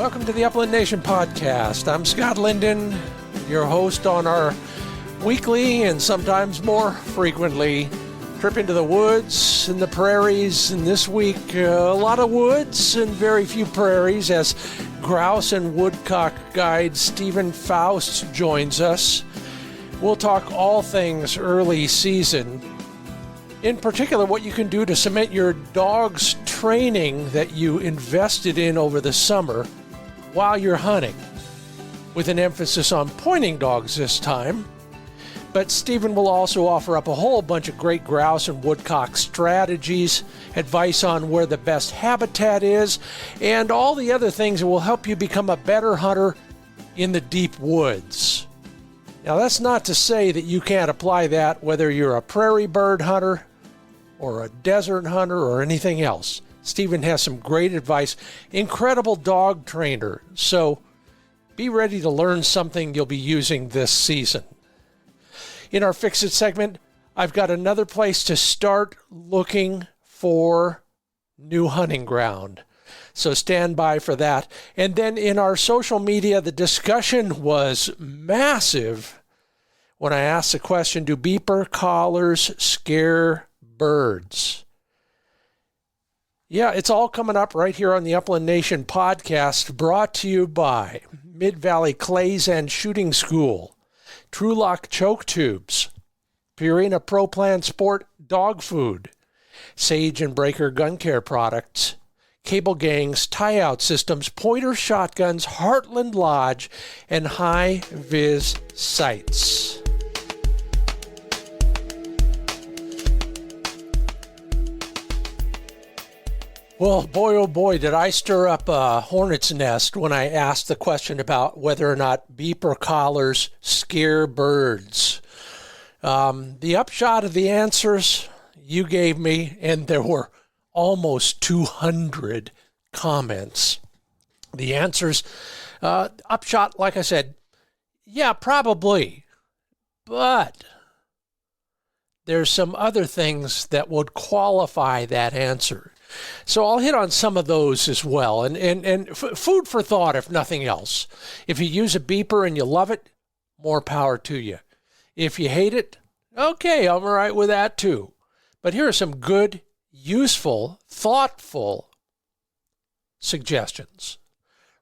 Welcome to the Upland Nation podcast. I'm Scott Linden, your host on our weekly and sometimes more frequently trip into the woods and the prairies. And this week, a lot of woods and very few prairies as grouse and woodcock guide Stephen Faust joins us. We'll talk all things early season. In particular, what you can do to cement your dog's training that you invested in over the summer while you're hunting, with an emphasis on pointing dogs this time. But Stephen will also offer up a whole bunch of great grouse and woodcock strategies, advice on where the best habitat is, and all the other things that will help you become a better hunter in the deep woods. Now, that's not to say that you can't apply that whether you're a prairie bird hunter or a desert hunter or anything else. Stephen has some great advice, incredible dog trainer, so be ready to learn something you'll be using this season. In our Fix It segment, I've got another place to start looking for new hunting ground. So stand by for that. And then in our social media, the discussion was massive when I asked the question, do beeper collars scare birds? Yeah, it's all coming up right here on the Upland Nation podcast, brought to you by Mid-Valley Clays and Shooting School, Trulock Choke Tubes, Purina Pro Plan Sport Dog Food, Sage and Breaker Gun Care Products, Cable Gangs, Tie-Out Systems, Pointer Shotguns, Heartland Lodge, and High Vis Sights. Well, boy, oh boy, did I stir up a hornet's nest when I asked the question about whether or not beeper collars scare birds. The upshot of the answers you gave me, and there were almost 200 comments. The answers, upshot, like I said, yeah, probably, but there's some other things that would qualify that answer. So I'll hit on some of those as well, and food for thought, if nothing else. If you use a beeper and you love it, more power to you. If you hate it, okay, I'm all right with that too. But here are some good, useful, thoughtful suggestions.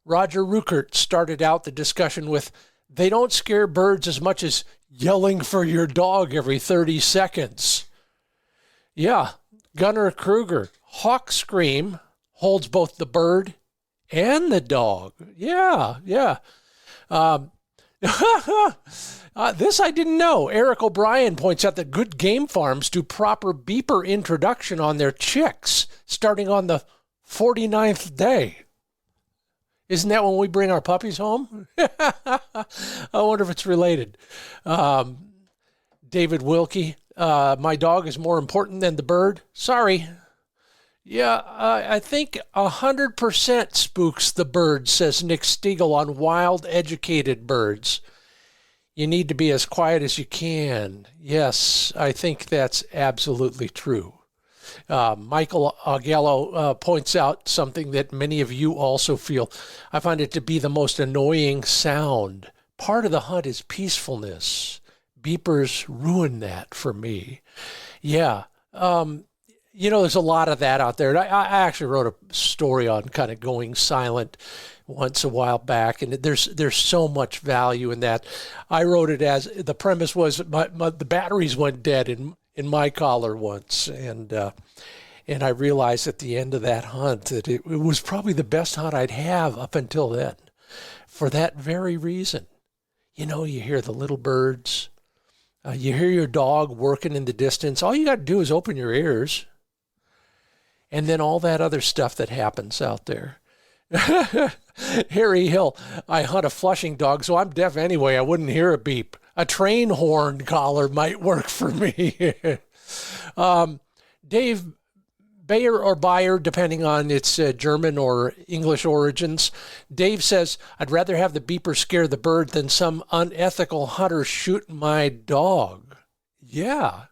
Roger Ruckert started out the discussion with, they don't scare birds as much as yelling for your dog every 30 seconds. Yeah, Gunnar Kruger, hawk scream holds both the bird and the dog. Yeah. This I didn't know. Eric O'Brien points out that good game farms do proper beeper introduction on their chicks starting on the 49th day. Isn't that when we bring our puppies home? I wonder if it's related. David Wilkie, my dog is more important than the bird. Sorry. Yeah, I think 100% spooks the bird, says Nick Stiegel on Wild Educated Birds. You need to be as quiet as you can. Yes, I think that's absolutely true. Michael Augello points out something that many of you also feel. I find it to be the most annoying sound. Part of the hunt is peacefulness. Beepers ruin that for me. Yeah. There's a lot of that out there. I actually wrote a story on kind of going silent once a while back, and there's so much value in that. I wrote it as the premise was the batteries went dead in my collar once, and I realized at the end of that hunt that it was probably the best hunt I'd have up until then, for that very reason. You hear the little birds, you hear your dog working in the distance. All you got to do is open your ears. And then all that other stuff that happens out there. Harry Hill, I hunt a flushing dog, so I'm deaf anyway. I wouldn't hear a beep. A train horn collar might work for me. Dave Bayer or Bayer, depending on its German or English origins. Dave says, I'd rather have the beeper scare the bird than some unethical hunter shoot my dog. Yeah.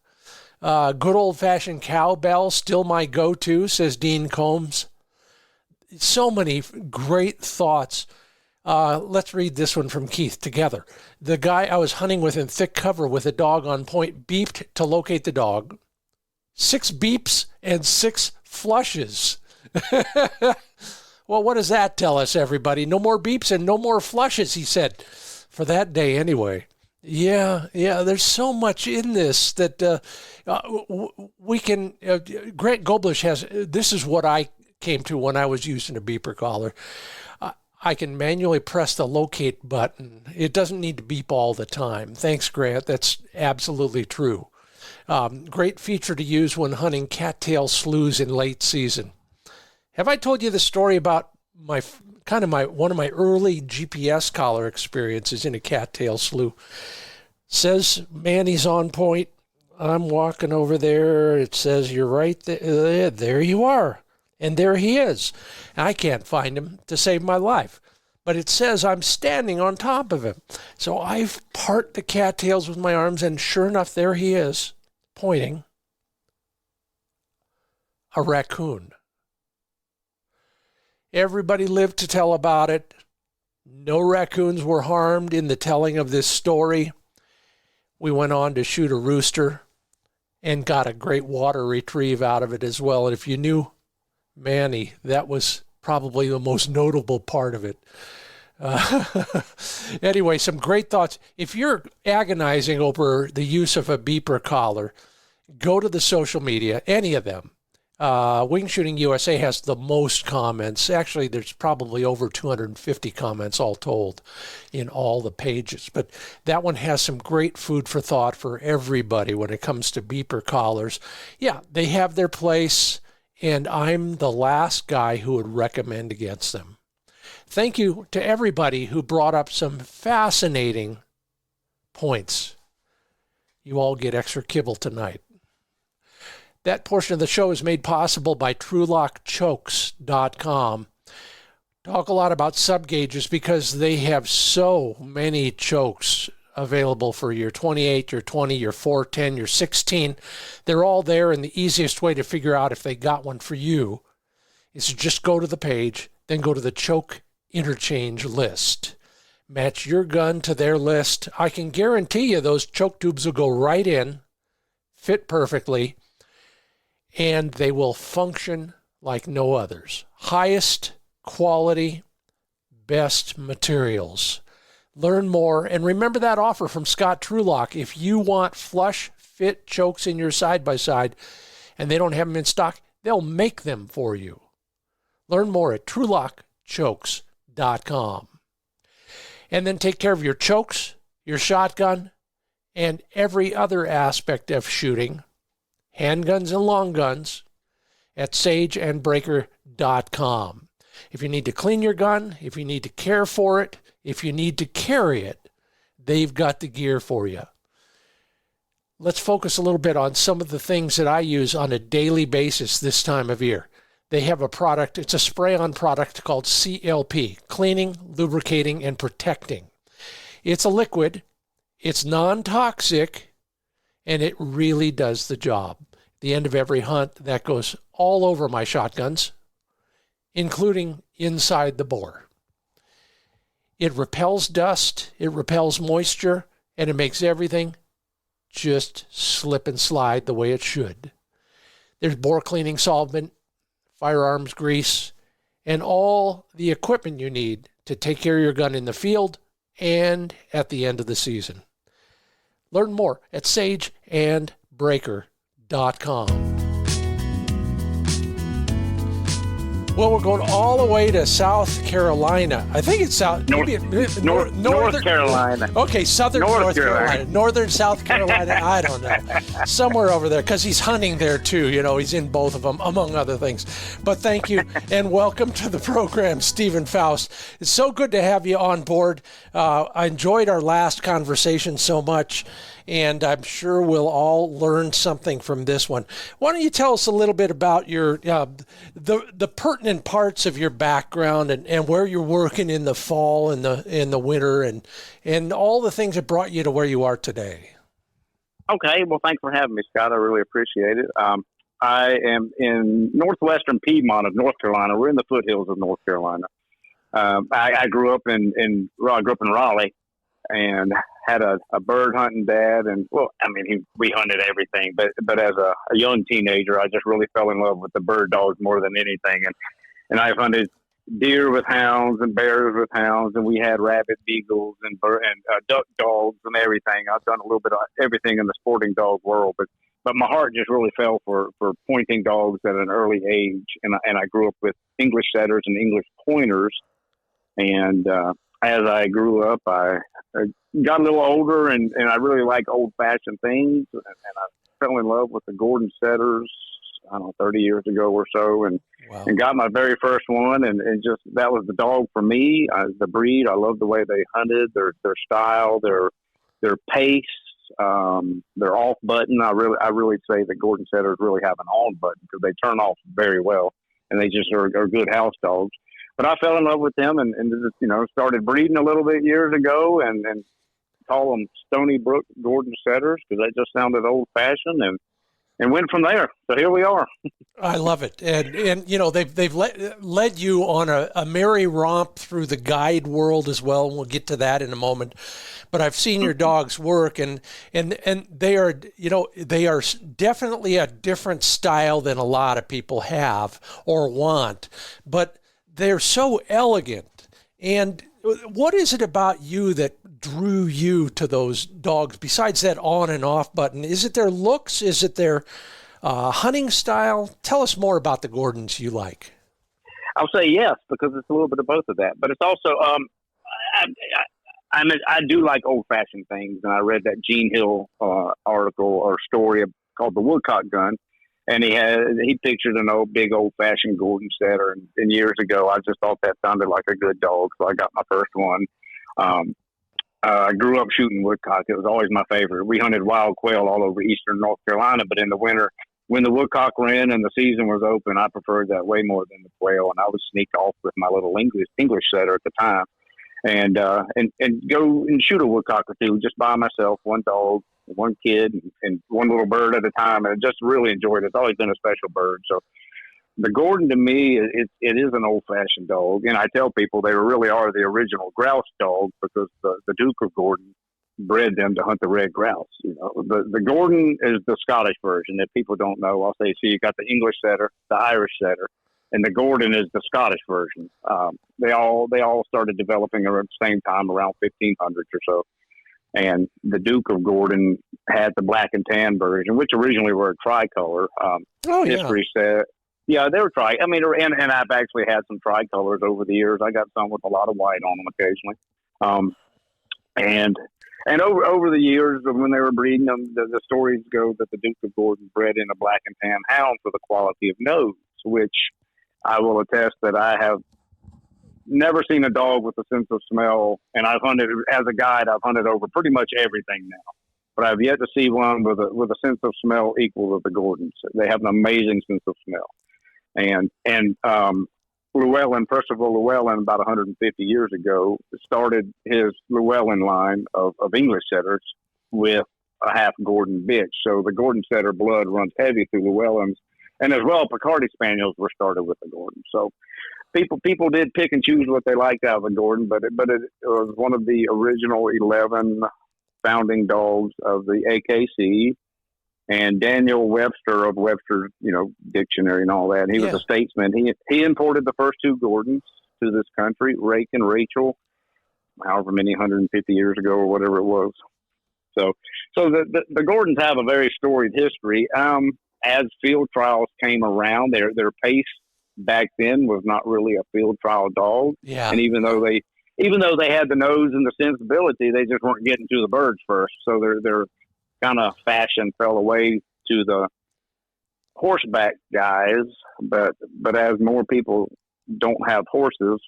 Good old-fashioned cowbell, still my go-to, says Dean Combs. so many great thoughts. Let's read this one from Keith together. The guy I was hunting with in thick cover with a dog on point beeped to locate the dog. 6 beeps and 6 flushes. Well, what does that tell us, everybody? No more beeps and no more flushes, he said, for that day anyway. Yeah, there's so much in this that we can, Grant Goblish has, this is what I came to when I was using a beeper collar. I can manually press the locate button. It doesn't need to beep all the time. Thanks, Grant. That's absolutely true. Great feature to use when hunting cattail sloughs in late season. Have I told you the story about one of my early GPS collar experiences in a cattail slough? Says Manny's on point. I'm walking over there. It says you're right there. There you are. And there he is. I can't find him to save my life. But it says I'm standing on top of him. So I part the cattails with my arms, and sure enough, there he is, pointing. A raccoon. Everybody lived to tell about it. No raccoons were harmed in the telling of this story. We went on to shoot a rooster and got a great water retrieve out of it as well. And if you knew Manny, that was probably the most notable part of it. Anyway, some great thoughts. If you're agonizing over the use of a beeper collar, go to the social media, any of them. Wing Shooting USA has the most comments. Actually, there's probably over 250 comments all told in all the pages. But that one has some great food for thought for everybody when it comes to beeper collars. Yeah, they have their place, and I'm the last guy who would recommend against them. Thank you to everybody who brought up some fascinating points. You all get extra kibble tonight. That portion of the show is made possible by TrueLockChokes.com. Talk a lot about sub gauges because they have so many chokes available for your 28, your 20, your 410, your 16. They're all there, and the easiest way to figure out if they got one for you is to just go to the page, then go to the choke interchange list. Match your gun to their list. I can guarantee you those choke tubes will go right in, fit perfectly, and they will function like no others. Highest quality, best materials. Learn more, and remember that offer from Scott Truelock. If you want flush fit chokes in your side-by-side and they don't have them in stock, they'll make them for you. Learn more at TrueLockChokes.com. And then take care of your chokes, your shotgun, and every other aspect of shooting, handguns and long guns, at sageandbreaker.com. If you need to clean your gun, if you need to care for it, if you need to carry it, they've got the gear for you. Let's focus a little bit on some of the things that I use on a daily basis this time of year. They have a product, it's a spray-on product called CLP, Cleaning, Lubricating, and Protecting. It's a liquid, it's non-toxic, and it really does the job. At the end of every hunt, that goes all over my shotguns, including inside the bore. It repels dust, it repels moisture, and it makes everything just slip and slide the way it should. There's bore cleaning solvent, firearms grease, and all the equipment you need to take care of your gun in the field and at the end of the season. Learn more at sageandbreaker.com. Well, we're going all the way to South Carolina. I think it's North Carolina. Okay, southern North Carolina. Northern South Carolina, I don't know. Somewhere over there, because he's hunting there too. You know, he's in both of them, among other things. But thank you, and welcome to the program, Stephen Faust. It's so good to have you on board. I enjoyed our last conversation so much, and I'm sure we'll all learn something from this one. Why don't you tell us a little bit about your the pertinent parts of your background and where you're working in the fall and the winter and all the things that brought you to where you are today? Okay, well, thanks for having me, Scott. I really appreciate it. I am in northwestern Piedmont of North Carolina. We're in the foothills of North Carolina. I grew up in Raleigh, and had a bird hunting dad. And we hunted everything, but as a young teenager, I just really fell in love with the bird dogs more than anything. And I've hunted deer with hounds and bears with hounds, and we had rabbit beagles and duck dogs and everything. I've done a little bit of everything in the sporting dog world, but my heart just really fell for pointing dogs at an early age. And I grew up with English setters and English pointers. And as I grew up, I got a little older, and I really like old-fashioned things. And I fell in love with the Gordon setters, I don't know, 30 years ago or so, and got my very first one. And just that was the dog for me. The breed, I love the way they hunted, their style, their pace, their off button. I really say that Gordon setters really have an on button because they turn off very well, and they just are good house dogs. But I fell in love with them and just, started breeding a little bit years ago and call them Stony Brook Gordon setters because they just sounded old fashioned and went from there. So here we are. I love it. And they've led you on a merry romp through the guide world as well. And we'll get to that in a moment. But I've seen your dogs work, and they are, they are definitely a different style than a lot of people have or want. But they're so elegant. And what is it about you that drew you to those dogs besides that on and off button? Is it their looks? Is it their hunting style? Tell us more about the Gordons you like. I'll say yes, because it's a little bit of both of that. But it's also, I do like old-fashioned things. And I read that Gene Hill article or story called The Woodcock Gun. And he pictured an big old-fashioned Gordon setter. And years ago, I just thought that sounded like a good dog, so I got my first one. I grew up shooting woodcock. It was always my favorite. We hunted wild quail all over eastern North Carolina, but in the winter, when the woodcock ran and the season was open, I preferred that way more than the quail. And I would sneak off with my little English setter at the time and go and shoot a woodcock or two just by myself, one dog, one kid, and one little bird at a time. And I just really enjoyed it. It's always been a special bird. So the Gordon, to me, it is an old-fashioned dog. And I tell people they really are the original grouse dog because the Duke of Gordon bred them to hunt the red grouse. The Gordon is the Scottish version. If people don't know, I'll say, so you got the English setter, the Irish setter, and the Gordon is the Scottish version. They all started developing around the same time, around 1500s or so. And the Duke of Gordon had the black and tan version, which originally were a tricolor. History said, yeah, they were tri. I mean, and I've actually had some tricolors over the years. I got some with a lot of white on them occasionally. And over the years when they were breeding them, the stories go that the Duke of Gordon bred in a black and tan hound for the quality of nose, which I will attest that I have never seen a dog with a sense of smell. And I've hunted as a guide. I've hunted over pretty much everything now, but I've yet to see one with a sense of smell equal to the Gordons. They have an amazing sense of smell. And Llewellyn, Percival Llewellyn, about 150 years ago, started his Llewellyn line of English setters with a half Gordon bitch. So the Gordon setter blood runs heavy through Llewellyns. And as well, Picardy Spaniels were started with the Gordon. So people did pick and choose what they liked out of the Gordon, but it was one of the original 11 founding dogs of the AKC. And Daniel Webster of Webster's, dictionary and all that. And he was a statesman. He imported the first two Gordons to this country, Rake and Rachel, however many 150 years ago or whatever it was. So the Gordons have a very storied history. As field trials came around, their pace back then was not really a field trial dog. Yeah. And even though they had the nose and the sensibility, they just weren't getting to the birds first. So their kind of fashion fell away to the horseback guys, but as more people don't have horses,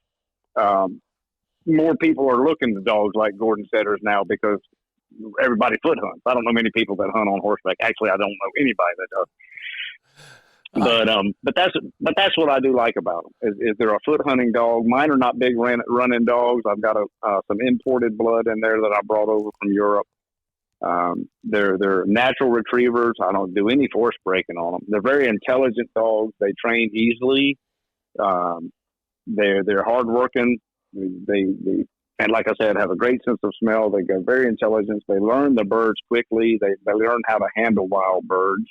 more people are looking to dogs like Gordon setters now because everybody foot hunts. I don't know many people that hunt on horseback. Actually, I don't know anybody that does. But that's what I do like about them. Is they're a foot hunting dog. Mine are not big running dogs. I've got some imported blood in there that I brought over from Europe. They're natural retrievers. I don't do any force breaking on them. They're very intelligent dogs. They train easily. They're hardworking. They and like I said, have a great sense of smell. They got very intelligent. They learn the birds quickly. They learn how to handle wild birds.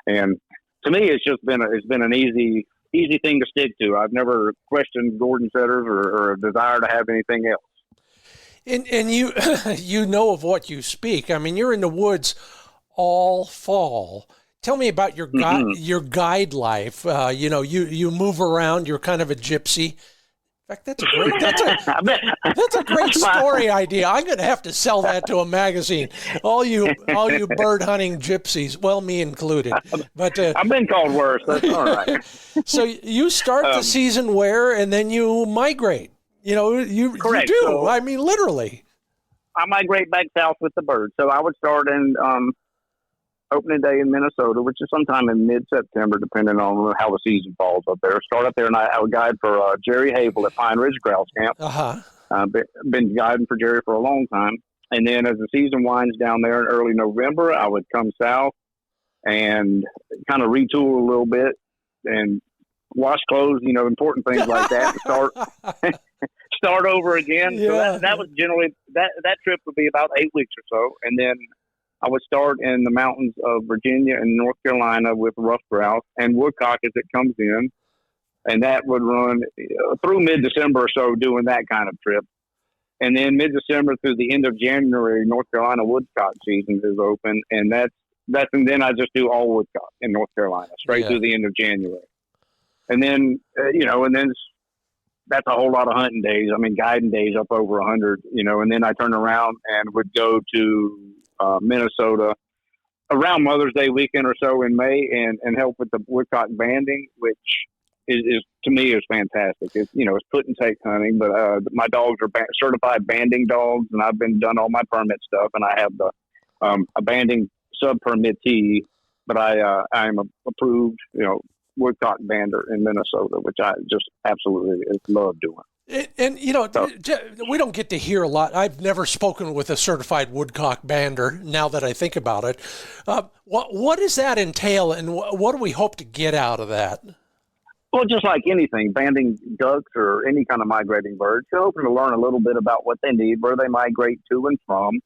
And to me, it's been an easy thing to stick to. I've never questioned Gordon setters or a desire to have anything else. And you you know of what you speak. I mean, you're in the woods all fall. Tell me about your guide life. You move around. You're kind of a gypsy. In fact, that's a great story idea. I'm going to have to sell that to a magazine. All you bird hunting gypsies, well, me included. But I've been called worse. That's all right. So you start the season where, and then you migrate. You do. So, I mean, literally. I migrate back south with the birds. So I would start in opening day in Minnesota, which is sometime in mid-September, depending on how the season falls up there. Start up there, and I would guide for Jerry Havel at Pine Ridge Grouse Camp. Been guiding for Jerry for a long time. And then as the season winds down there in early November, I would come south and kind of retool a little bit and wash clothes, important things like that. Start over again. Yeah. So that was generally that trip would be about 8 weeks or so, and then I would start in the mountains of Virginia and North Carolina with rough grouse and woodcock as it comes in, and that would run through mid-December or so, doing that kind of trip. And then mid-December through the end of January, North Carolina woodcock season is open, and and then I just do all woodcock in North Carolina straight through the end of January. And then, that's a whole lot of hunting days. I mean, guiding days up over 100, and then I turn around and would go to Minnesota around Mother's Day weekend or so in May and help with the woodcock banding, which is to me is fantastic. It's, it's put and take hunting, but my dogs are certified banding dogs, and I've done all my permit stuff, and I have the a banding sub permittee, but I am approved, woodcock bander in Minnesota, which I just absolutely love doing. And we don't get to hear a lot. I've never spoken with a certified woodcock bander, now that I think about it. What does that entail, and what do we hope to get out of that? Well, just like anything, banding ducks or any kind of migrating birds, you're hoping to learn a little bit about what they need, where they migrate to and from.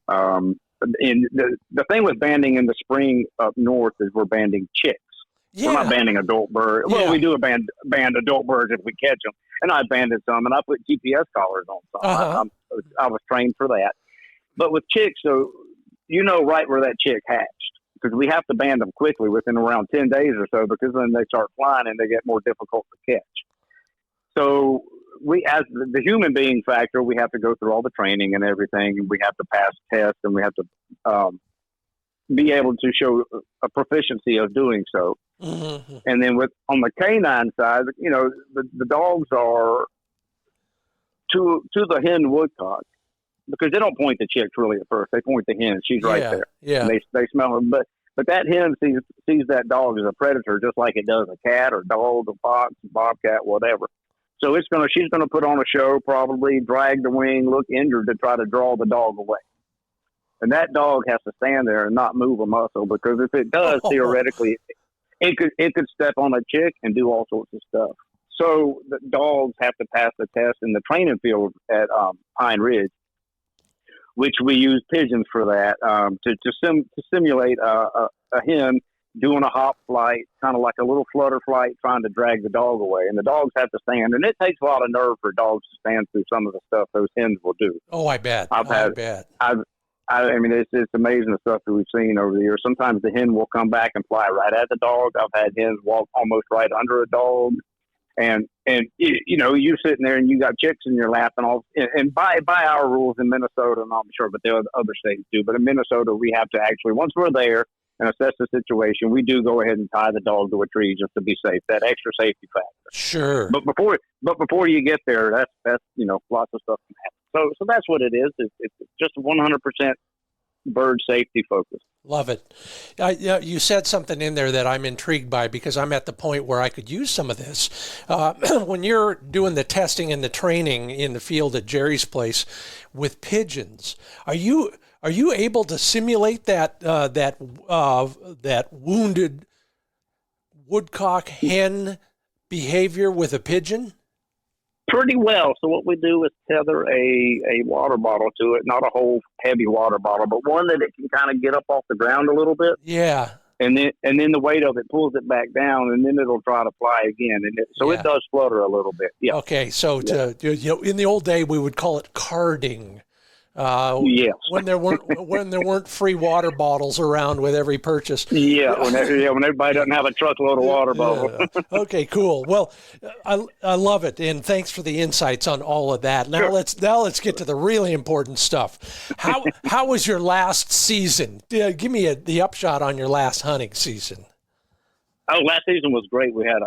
And the thing with banding in the spring up north is we're banding chicks. Yeah. We're not banding adult birds. Well, yeah. We do band adult birds if we catch them. And I banded some, and I put GPS collars on some. I was trained for that. But with chicks, so right where that chick hatched, because we have to band them quickly within around 10 days or so, because then they start flying and they get more difficult to catch. So we, as the human being factor, we have to go through all the training and everything, and we have to pass tests, and we have to be able to show a proficiency of doing so. Mm-hmm. And then on the canine side, the dogs are to the hen woodcock, because they don't point the chicks really at first. They point the hen. She's right there. Yeah. And they smell her. But that hen sees that dog as a predator, just like it does a cat or dog or fox, bobcat, whatever. So she's gonna put on a show, probably drag the wing, look injured to try to draw the dog away. And that dog has to stand there and not move a muscle, because if it does, theoretically, it could step on a chick and do all sorts of stuff. So the dogs have to pass the test in the training field at Pine Ridge, which we use pigeons for that, to simulate a hen doing a hop flight, kind of like a little flutter flight, trying to drag the dog away. And the dogs have to stand, and it takes a lot of nerve for dogs to stand through some of the stuff those hens will do. Oh, I bet. I mean, it's amazing the stuff that we've seen over the years. Sometimes the hen will come back and fly right at the dog. I've had hens walk almost right under a dog. And you're sitting there and you got chicks in your lap, and by our rules in Minnesota, and I'm sure, but there are other states too, but in Minnesota, we have to actually, once we're there and assess the situation, we do go ahead and tie the dog to a tree just to be safe, that extra safety factor. Sure. But before you get there, that's lots of stuff can happen. So that's what it is. It's just 100% bird safety focus. Love it. You said something in there that I'm intrigued by, because I'm at the point where I could use some of this. When you're doing the testing and the training in the field at Jerry's place with pigeons, are you Are you able to simulate that wounded woodcock hen behavior with a pigeon? Pretty well. So what we do is tether a water bottle to it, not a whole heavy water bottle, but one that it can kind of get up off the ground a little bit. Yeah. And then the weight of it pulls it back down, and then it'll try to fly again. And it does flutter a little bit. Yeah. Okay. So in the old day, we would call it carding. Yes. When there weren't free water bottles around with every purchase. When everybody doesn't have a truckload of water bottles. Okay, cool. Well, I love it, and thanks for the insights on all of that. Now let's get to the really important stuff. How was your last season? Give me the upshot on your last hunting season. Oh, last season was great. We had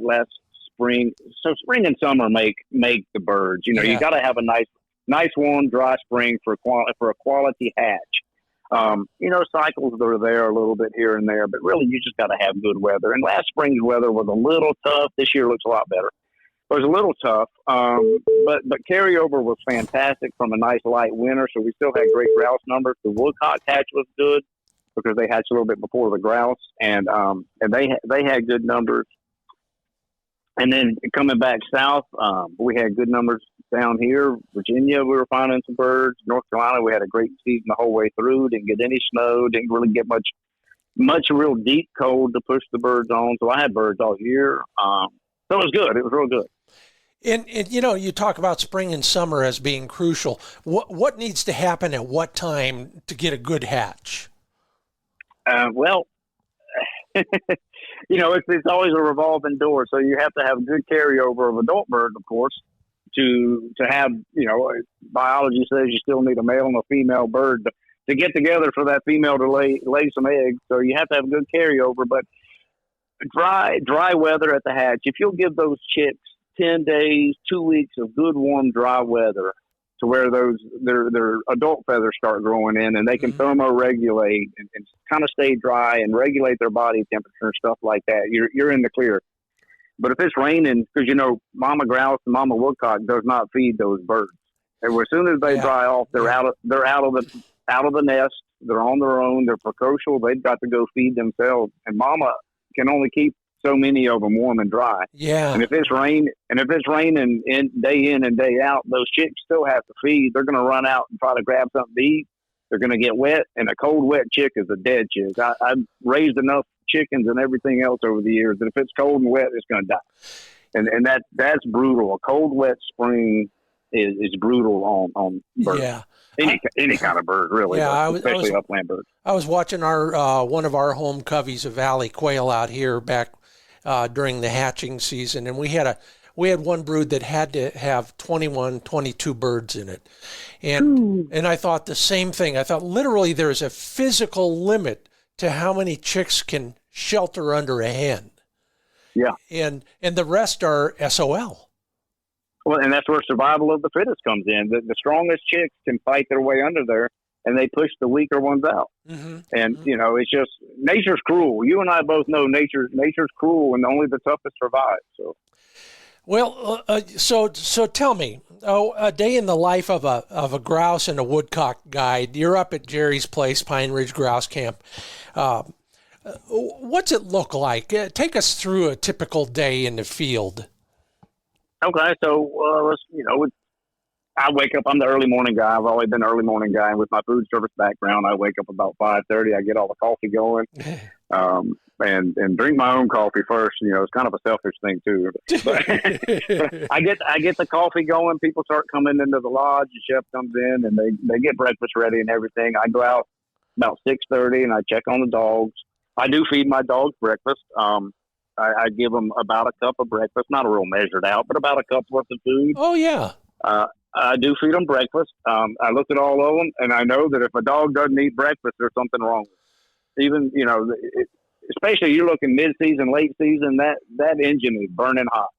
last spring. So spring and summer make the birds. You got to have a nice warm, dry spring for a quality hatch. Cycles that are there a little bit here and there, but really you just got to have good weather. And last spring's weather was a little tough. This year looks a lot better. It was a little tough, but carryover was fantastic from a nice light winter. So we still had great grouse numbers. The woodcock hatch was good because they hatched a little bit before the grouse, and they had good numbers. And then coming back south, we had good numbers down here. Virginia, we were finding some birds. North Carolina, we had a great season the whole way through. Didn't get any snow. Didn't really get much real deep cold to push the birds on. So I had birds all year. So it was good. It was real good. And you talk about spring and summer as being crucial. What needs to happen at what time to get a good hatch? It's always a revolving door. So you have to have good carryover of adult birds, of course, to have, biology says you still need a male and a female bird to get together for that female to lay some eggs. So you have to have good carryover, but dry weather at the hatch. If you'll give those chicks 10 days, 2 weeks of good, warm, dry weather to where their adult feathers start growing in, and they can thermoregulate and kind of stay dry and regulate their body temperature and stuff like that, you're in the clear. But if it's raining, because Mama Grouse and Mama Woodcock does not feed those birds. And as soon as they dry off, they're out of the nest. They're on their own. They're precocial. They've got to go feed themselves. And Mama can only keep so many of them warm and dry. Yeah. And if it's raining day in and day out, those chicks still have to feed. They're going to run out and try to grab something to eat. They're going to get wet, and a cold, wet chick is a dead chick. I've raised enough chickens and everything else over the years that if it's cold and wet, it's going to die. And that's brutal. A cold, wet spring is brutal on birds. Yeah. Any kind of bird, really, especially upland birds. I was watching our one of our home coveys of valley quail out here back during the hatching season, and we had one brood that had to have 21, 22 birds in it. And I thought the same thing. I thought literally there's a physical limit to how many chicks can shelter under a hen. Yeah. And the rest are SOL. Well, and that's where survival of the fittest comes in. The strongest chicks can fight their way under there, and they push the weaker ones out. And, it's just, nature's cruel. You and I both know nature's cruel, and only the toughest survive. So. Well, so tell me, a day in the life of a grouse and a woodcock guide. You're up at Jerry's place, Pine Ridge Grouse Camp. What's it look like? Take us through a typical day in the field. Okay, so I wake up. I'm the early morning guy. I've always been an early morning guy. And with my food service background, I wake up about 5:30. I get all the coffee going, and drink my own coffee first. It's kind of a selfish thing too. But I get the coffee going. People start coming into the lodge. The chef comes in, and they get breakfast ready and everything. I go out about 6:30, and I check on the dogs. I do feed my dogs breakfast. I give them about a cup of breakfast, not a real measured out, but about a cup worth of food. Oh, yeah. I do feed them breakfast. I look at all of them, and I know that if a dog doesn't eat breakfast, there's something wrong. Even, especially you're looking mid-season, late season, that engine is burning hot.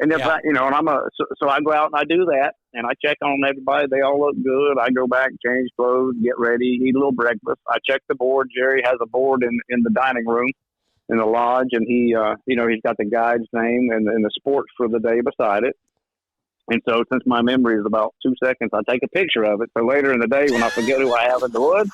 And if I go out and I do that, and I check on everybody. They all look good. I go back, change clothes, get ready, eat a little breakfast. I check the board. Jerry has a board in the dining room in the lodge, and he's got the guide's name and the sports for the day beside it. And so since my memory is about 2 seconds, I take a picture of it. So later in the day when I forget who I have in the woods,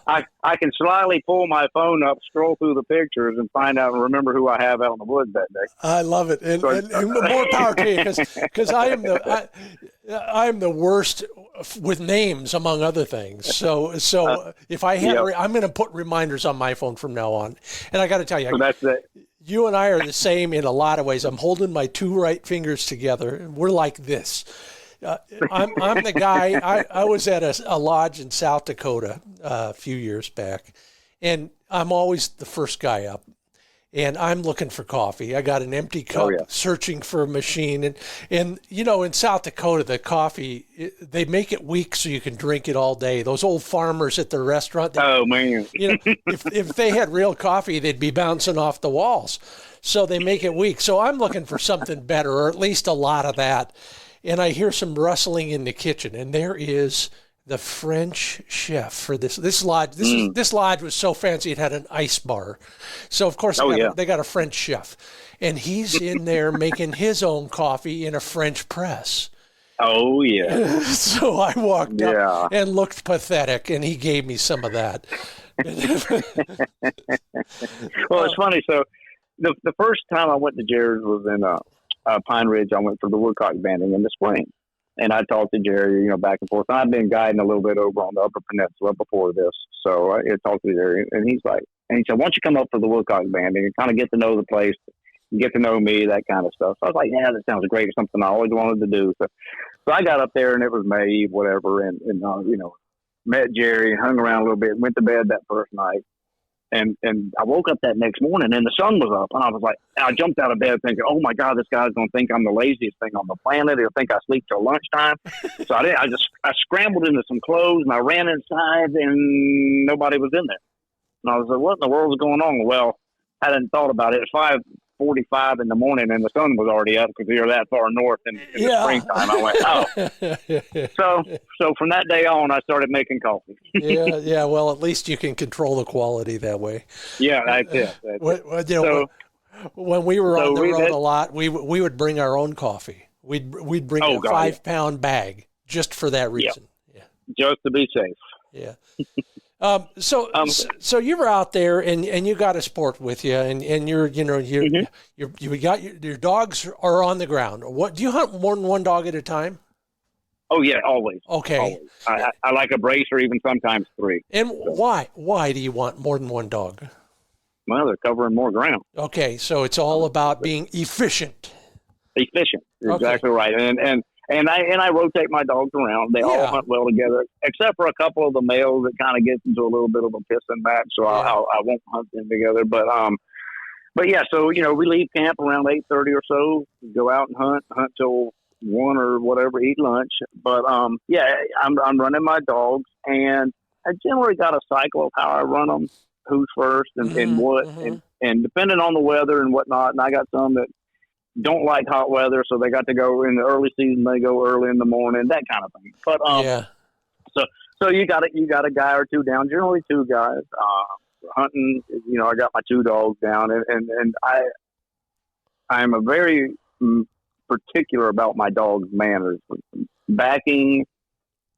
I can slyly pull my phone up, scroll through the pictures, and find out and remember who I have out in the woods that day. I love it. And more power to you, because I am the worst with names, among other things. So if I have, I'm going to put reminders on my phone from now on. And I got to tell you, so that's it. You and I are the same in a lot of ways. I'm holding my two right fingers together, and we're like this. I'm the guy. I was at a lodge in South Dakota a few years back, and I'm always the first guy up. And I'm looking for coffee. I got an empty cup, searching for a machine. And in South Dakota, the coffee, they make it weak so you can drink it all day. Those old farmers at the restaurant. Man. If they had real coffee, they'd be bouncing off the walls. So they make it weak. So I'm looking for something better, or at least a lot of that. And I hear some rustling in the kitchen, and there is the French chef for this lodge. This lodge was so fancy it had an ice bar. So of course they got a French chef, and he's in there making his own coffee in a French press. Oh yeah. So I walked up and looked pathetic, and he gave me some of that. Well, it's funny. So the first time I went to Jared's was in Pine Ridge. I went for the woodcock banding in the spring. And I talked to Jerry, back and forth. And I've been guiding a little bit over on the Upper Peninsula before this. So I talked to Jerry, and he said, why don't you come up for the woodcock banding and kind of get to know the place, get to know me, that kind of stuff. So I was like, yeah, that sounds great. It's something I always wanted to do. So I got up there, and it was May, whatever, and met Jerry, hung around a little bit, went to bed that first night. And I woke up that next morning, and the sun was up, and I was like, I jumped out of bed thinking, oh my God, this guy's going to think I'm the laziest thing on the planet. He'll think I sleep till lunchtime. So I scrambled into some clothes, and I ran inside, and nobody was in there. And I was like, what in the world is going on? Well, I hadn't thought about it. It was 5:45 in the morning, and the sun was already up because you're that far north in the springtime. I went, oh. So from that day on, I started making coffee. Yeah. Well, at least you can control the quality that way. Yeah, that's it. When we were on the road a lot, we would bring our own coffie. We'd bring a 5-pound bag just for that reason. Yeah. Just to be safe. Yeah. So you were out there and you got a sport with you, and you got your dogs are on the ground. What do you hunt more than one dog at a time? Oh yeah, always. Okay. Always. I like a brace or even sometimes 3. And why do you want more than one dog? Well, they're covering more ground. Okay, so it's all about being efficient. Efficient, you're exactly right. And I rotate my dogs around. They all hunt well together, except for a couple of the males that kind of get into a little bit of a pissing match. So I won't hunt them together. But yeah. So we leave camp around 8:30 or so. Go out and hunt till 1 or whatever. Eat lunch. But I'm running my dogs, and I generally got a cycle of how I run them. Who's first and what, and depending on the weather and whatnot. And I got some that don't like hot weather, so they got to go in the early season. They go early in the morning, that kind of thing. But so you got a guy or two down. Generally 2 guys hunting. I got my 2 dogs down, and I'm a very particular about my dog's manners. Backing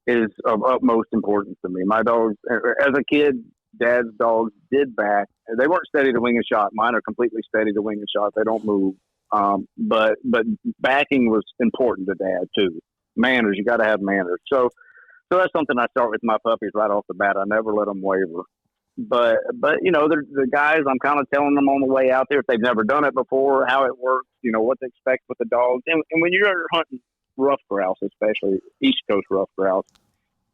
is of utmost importance to me. My dogs, as a kid, Dad's dogs did back. They weren't steady to wing a shot. Mine are completely steady to wing a shot. They don't move. But backing was important to Dad too. Manners, you got to have manners. So that's something I start with my puppies right off the bat. I never let them waver. But the guys, I'm kind of telling them on the way out there if they've never done it before, how it works, what to expect with the dogs. And when you're hunting rough grouse, especially East Coast rough grouse,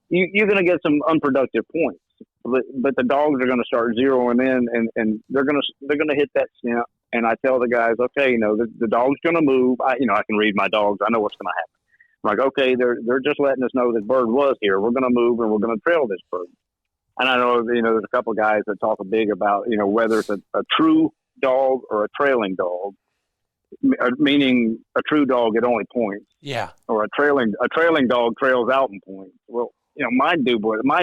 you're going to get some unproductive points. But the dogs are going to start zeroing in, and they're going to hit that scent. And I tell the guys, okay, the dog's going to move. I can read my dogs. I know what's going to happen. I'm like, okay, they're just letting us know this bird was here. We're going to move, and we're going to trail this bird. And I know, there's a couple of guys that talk big about, whether it's a true dog or a trailing dog, meaning a true dog, it only points. Yeah. Or a trailing dog trails out and points. Well, mine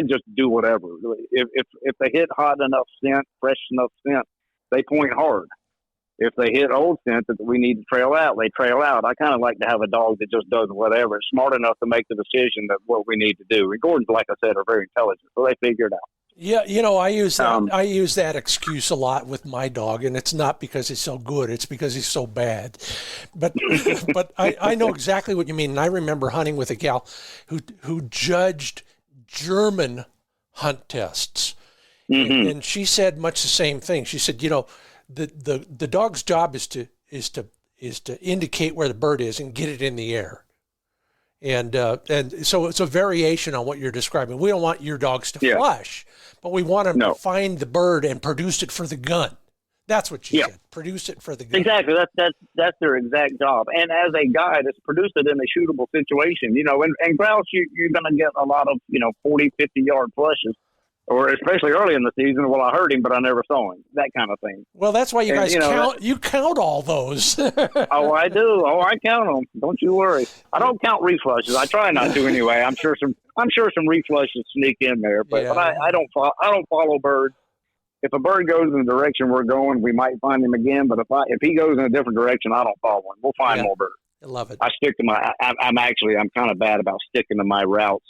just do whatever. If they hit hot enough scent, fresh enough scent, they point hard. if they hit old scent that we need to trail out, they trail out. I kind of like to have a dog that just does whatever. It's smart enough to make the decision that what we need to do. And Gordons, like I said, are very intelligent, so they figure it out. Yeah, I use that excuse a lot with my dog, and it's not because he's so good; it's because he's so bad. But but I know exactly what you mean. And I remember hunting with a gal who judged German hunt tests, and she said much the same thing. She said, the dog's job is to indicate where the bird is and get it in the air. And so it's a variation on what you're describing. We don't want your dogs to flush, but we want them to find the bird and produce it for the gun. That's what you said. Produce it for the gun. Exactly. That's their exact job. And as a guide, it's produce it in a shootable situation. And grouse, you're going to get a lot of 40, 50-yard flushes. Or especially early in the season, well, I heard him, but I never saw him. That kind of thing. Well, that's why you guys count. You count all those. Oh, I do. Oh, I count them. Don't you worry. I don't count reflushes. I try not to anyway. I'm sure some reflushes sneak in there, but I don't follow birds. If a bird goes in the direction we're going, we might find him again. But if he goes in a different direction, I don't follow him. We'll find more birds. I love it. I stick to my. I'm kind of bad about sticking to my routes,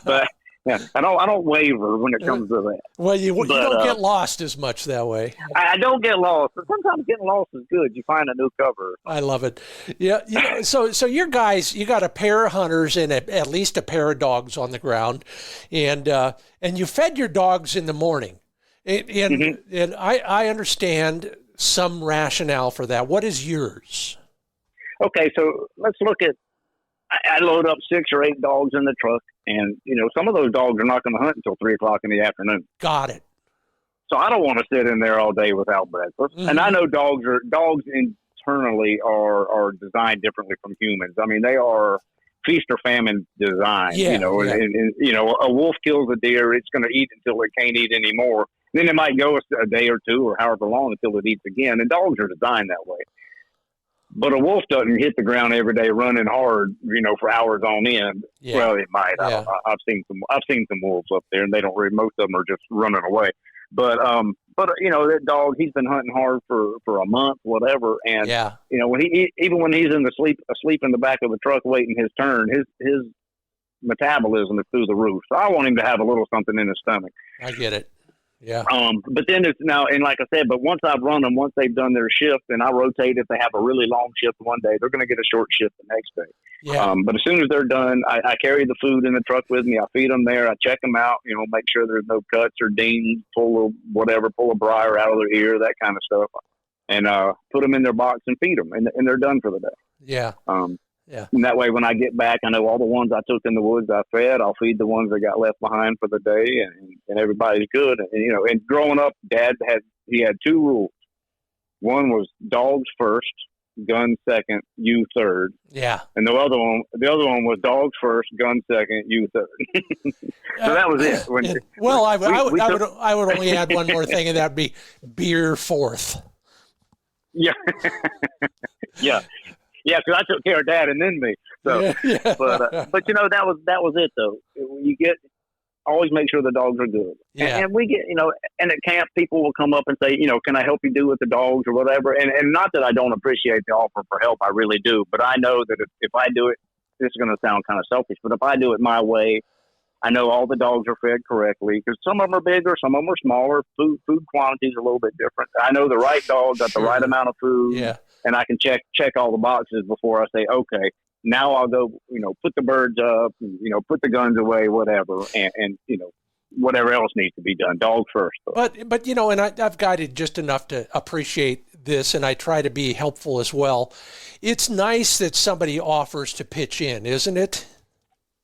but. Yeah, I don't waver when it comes to that. Well, you don't get lost as much that way. I don't get lost, but sometimes getting lost is good. You find a new cover. I love it. Yeah. So your guys, you got a pair of hunters and at least a pair of dogs on the ground, and you fed your dogs in the morning, and I understand some rationale for that. What is yours? Okay, so let's look at. I load up 6 or 8 dogs in the truck, and some of those dogs are not going to hunt until 3 o'clock in the afternoon. Got it. So I don't want to sit in there all day without breakfast. And I know dogs internally are designed differently from humans. I mean, they are feast or famine designed. And a wolf kills a deer, it's going to eat until it can't eat anymore. Then it might go a day or two or however long until it eats again. And dogs are designed that way. But a wolf doesn't hit the ground every day running hard, for hours on end. Yeah. Well, it might. Yeah. I've seen some wolves up there, and they don't really. Most of them are just running away. But that dog, he's been hunting hard for a month, whatever. And when when he's asleep in the back of the truck waiting his turn, his metabolism is through the roof. So I want him to have a little something in his stomach. I get it. Yeah. But then it's now, and like I said, but once I've run them, once they've done their shift, and I rotate. If they have a really long shift one day, they're going to get a short shift the next day. Yeah. But as soon as they're done, I carry the food in the truck with me. I feed them there. I check them out. Make sure there's no cuts or dings, pull a briar out of their ear, that kind of stuff, and put them in their box and feed them, and they're done for the day. Yeah. Yeah. And that way, when I get back, I know all the ones I took in the woods I fed. I'll feed the ones that got left behind for the day, and everybody's good. And growing up, Dad had 2 rules. One was dogs first, gun second, you third. Yeah. And the other one was dogs first, gun second, you third. So that was it. I would only add one more thing, and that'd be beer fourth. Yeah. Yeah. Yeah, because I took care of Dad and then me. So, but that was it though. You always make sure the dogs are good. Yeah. And we get and at camp people will come up and say, can I help you do with the dogs or whatever? And not that I don't appreciate the offer for help, I really do. But I know that if I do it, this is going to sound kind of selfish, but if I do it my way, I know all the dogs are fed correctly because some of them are bigger, some of them are smaller. Food quantities are a little bit different. I know the right dog got the right amount of food. Yeah. And I can check all the boxes before I say, okay, now I'll go, put the birds up, put the guns away, whatever, and whatever else needs to be done. Dogs first. Though. But and I've guided just enough to appreciate this, and I try to be helpful as well. It's nice that somebody offers to pitch in, isn't it?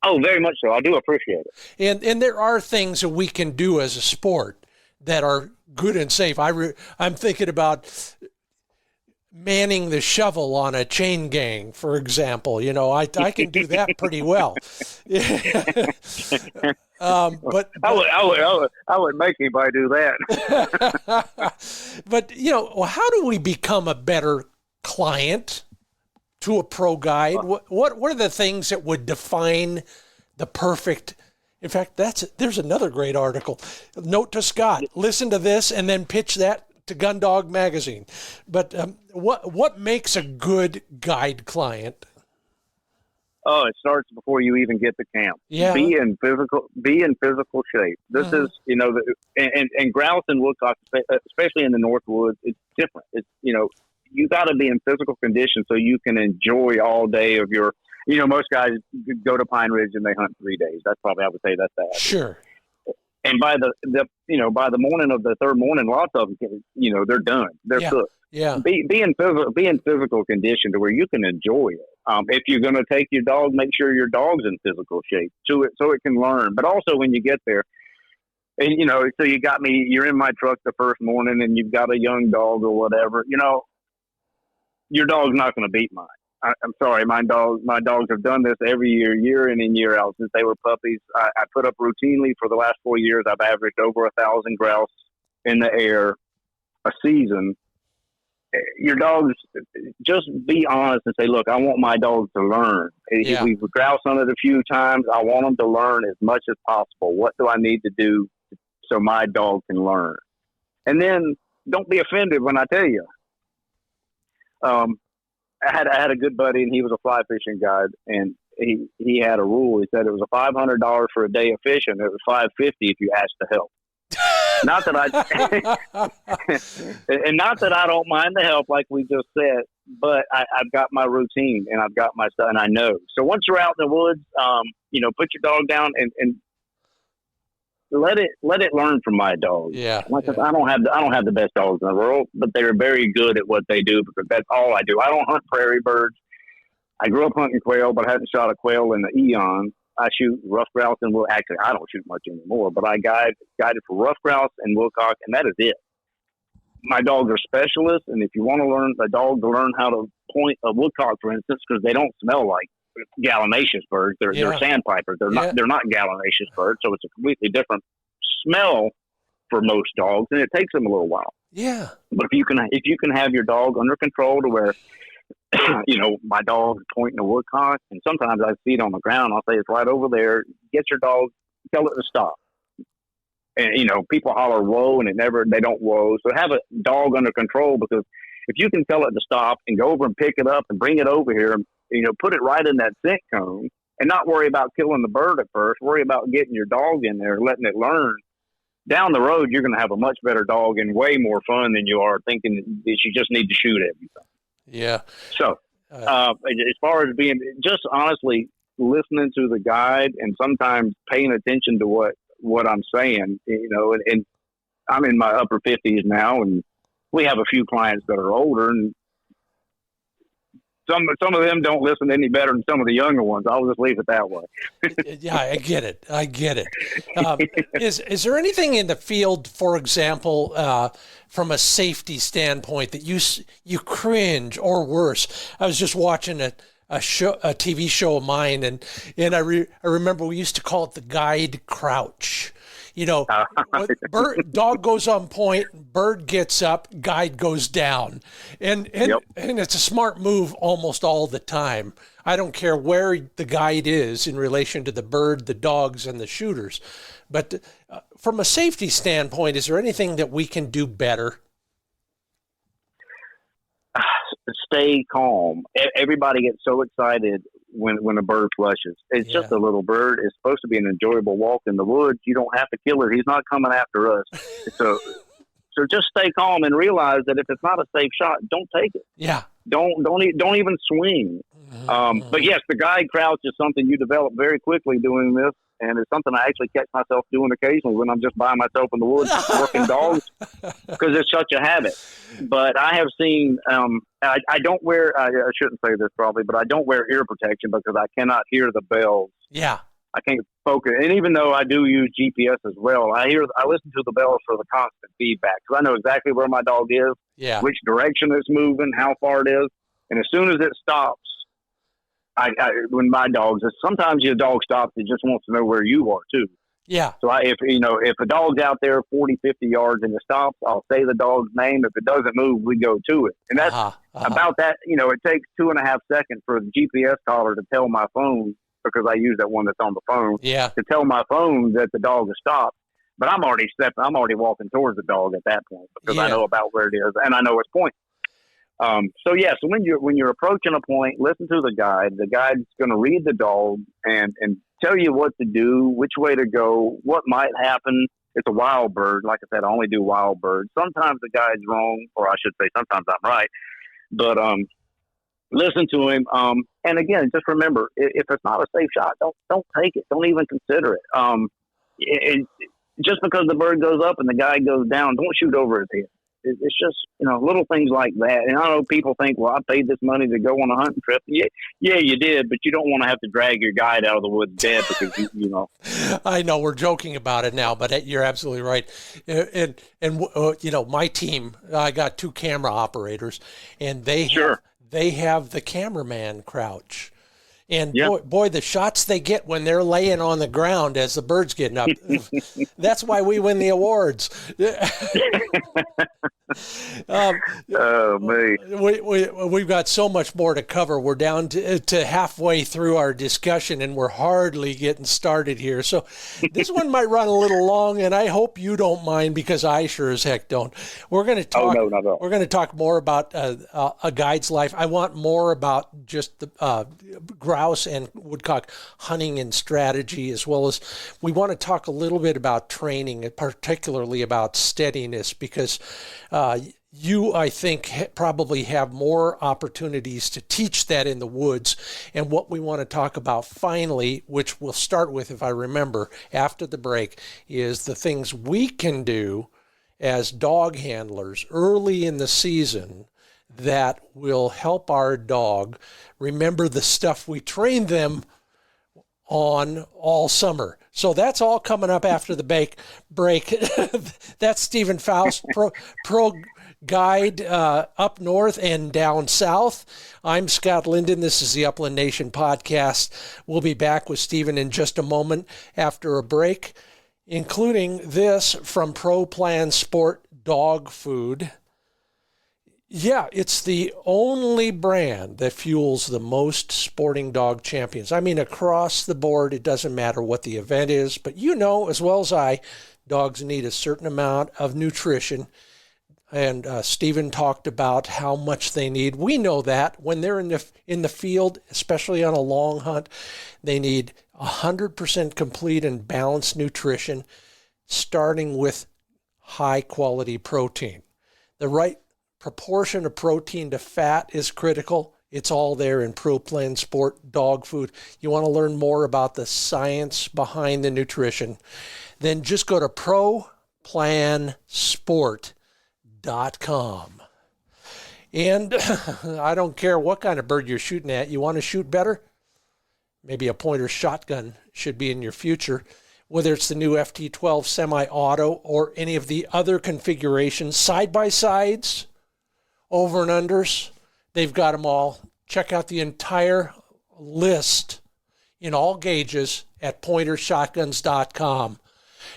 Oh, very much so. I do appreciate it. And there are things that we can do as a sport that are good and safe. I'm thinking about manning the shovel on a chain gang, for example. I can do that pretty well. But I would make anybody do that. But how do we become a better client to a pro guide? What are the things that would define the perfect? In fact, there's another great article. Note to Scott: listen to this and then pitch that to Gun Dog Magazine. But what makes a good guide client? Oh, it starts before you even get to camp. Yeah. Be in physical shape. This is, and grouse and woodcock, especially in the North Woods, it's different. It's, you got to be in physical condition so you can enjoy all day of your, most guys go to Pine Ridge and they hunt 3 days. That's probably, I would say that's that. Sure. And by by the morning of the third morning, lots of them, they're done. They're cooked. Yeah. Be in physical condition to where you can enjoy it. If you're going to take your dog, make sure your dog's in physical shape so it can learn. But also when you get there, and so you got me, you're in my truck the first morning and you've got a young dog or whatever, your dog's not going to beat mine. I'm sorry, my dogs have done this every year in and year out since they were puppies. I put up routinely for the last 4 years. I've averaged over 1,000 grouse in the air a season. Your dogs, just be honest and say, look, I want my dog to learn. Yeah. If we've grouse hunted a few times, I want them to learn as much as possible. What do I need to do so my dog can learn? And then don't be offended when I tell you. I had a good buddy, and he was a fly fishing guide, and he had a rule. He said it was a $500 for a day of fishing. It was $550 if you asked to help. Not that and not that I don't mind the help, like we just said, but I've got my routine and I've got my stuff, and I know. So once you're out in the woods, put your dog down and let it learn from my dog. Yeah. I don't have the best dogs in the world, but they're very good at what they do because that's all I do. I don't hunt prairie birds. I grew up hunting quail, but I hadn't shot a quail in the eon. I shoot rough grouse and actually I don't shoot much anymore, but I guided for rough grouse and woodcock, and that is it. My dogs are specialists, and if you want to learn a dog to learn how to point a woodcock, for instance, because they don't smell like gallinaceous birds, they're sandpipers. They're not gallinaceous birds, so it's a completely different smell for most dogs, and it takes them a little while. Yeah. But if you can have your dog under control to where my dog is pointing a woodcock, and sometimes I see it on the ground. I'll say it's right over there. Get your dog, tell it to stop. And people holler whoa, and they don't whoa. So have a dog under control, because if you can tell it to stop and go over and pick it up and bring it over here, put it right in that scent cone, and not worry about killing the bird at first. Worry about getting your dog in there, letting it learn. Down the road, you're going to have a much better dog and way more fun than you are thinking that you just need to shoot everything. Yeah. So, as far as being, just honestly listening to the guide and sometimes paying attention to what I'm saying, and I'm in my upper 50s now, and we have a few clients that are older, and some of them don't listen any better than some of the younger ones. I'll just leave it that way. Yeah, I get it. Is there anything in the field, for example, from a safety standpoint that you cringe, or worse? I was just watching a TV show of mine, and I remember we used to call it the guide crouch. Dog goes on point, bird gets up, guide goes down, and it's a smart move almost all the time. I don't care where the guide is in relation to the bird, the dogs, and the shooters. But from a safety standpoint, is there anything that we can do better? Stay calm. Everybody gets so excited when a bird flushes. It's just a little bird. It's supposed to be an enjoyable walk in the woods. You don't have to kill it. He's not coming after us. So just stay calm and realize that if it's not a safe shot, don't take it. Yeah. Don't even swing. But yes, the guide crouch is something you develop very quickly doing this, and it's something I actually catch myself doing occasionally when I'm just by myself in the woods working dogs, because it's such a habit. But I have seen, I don't wear, I shouldn't say this probably, but I don't wear ear protection because I cannot hear the bells. Yeah. I can't focus. And even though I do use GPS as well, I listen to the bells for the constant feedback, because I know exactly where my dog is, which direction it's moving, how far it is. And as soon as it stops, when my dogs, sometimes your dog stops, it just wants to know where you are too. Yeah. So if a dog's out there 40, 50 yards and it stops, I'll say the dog's name. If it doesn't move, we go to it. And that's about that. It takes 2.5 seconds for the GPS caller to tell my phone, because I use that one that's on the phone, to tell my phone that the dog has stopped. But I'm already walking towards the dog at that point because Yeah. I know about where it is and I know its point. So when you're approaching a point, listen to the guide. The guide's going to read the dog and tell you what to do, which way to go, what might happen. It's a wild bird. Like I said, I only do wild birds. Sometimes the guide's wrong, or I should say sometimes I'm right. But listen to him. And again, just remember, if it's not a safe shot, don't take it. Don't even consider it. Just because the bird goes up and the guide goes down, don't shoot over his head. It's just, little things like that. And I know people think, well, I paid this money to go on a hunting trip. Yeah, you did, but you don't want to have to drag your guide out of the woods dead because, I know we're joking about it now, but you're absolutely right. And my team, I got 2 camera operators, and they have the cameraman crouch. And boy, the shots they get when they're laying on the ground as the bird's getting up, that's why we win the awards. We've got so much more to cover. We're down to halfway through our discussion, and we're hardly getting started here. So this one might run a little long, and I hope you don't mind because I sure as heck don't. We're going to talk. Oh, no, not at all. We're going to talk more about a guide's life. I want more about just the grouse and woodcock hunting and strategy, as well as we want to talk a little bit about training, particularly about steadiness, because you, I think, probably have more opportunities to teach that in the woods. And what we want to talk about finally, which we'll start with, if I remember, after the break, is the things we can do as dog handlers early in the season that will help our dog remember the stuff we trained them on all summer. So that's all coming up after the break. That's Stephen Faust, pro guide up north and down south. I'm Scott Linden. This is the Upland Nation podcast. We'll be back with Stephen in just a moment after a break, including this from Pro Plan Sport Dog Food. Yeah, it's the only brand that fuels the most sporting dog champions. I mean, across the board, it doesn't matter what the event is, but as well as I, dogs need a certain amount of nutrition. And Stephen talked about how much they need. We know that when they're in the field, especially on a long hunt, they need 100% complete and balanced nutrition, starting with high-quality protein. The right proportion of protein to fat is critical. It's all there in Pro Plan Sport Dog Food. You want to learn more about the science behind the nutrition, then just go to ProPlansport.com. And I don't care what kind of bird you're shooting at. You want to shoot better? Maybe a pointer shotgun should be in your future. Whether it's the new FT12 semi-auto or any of the other configurations, side-by-sides, over and unders, they've got them all. Check out the entire list in all gauges at pointershotguns.com.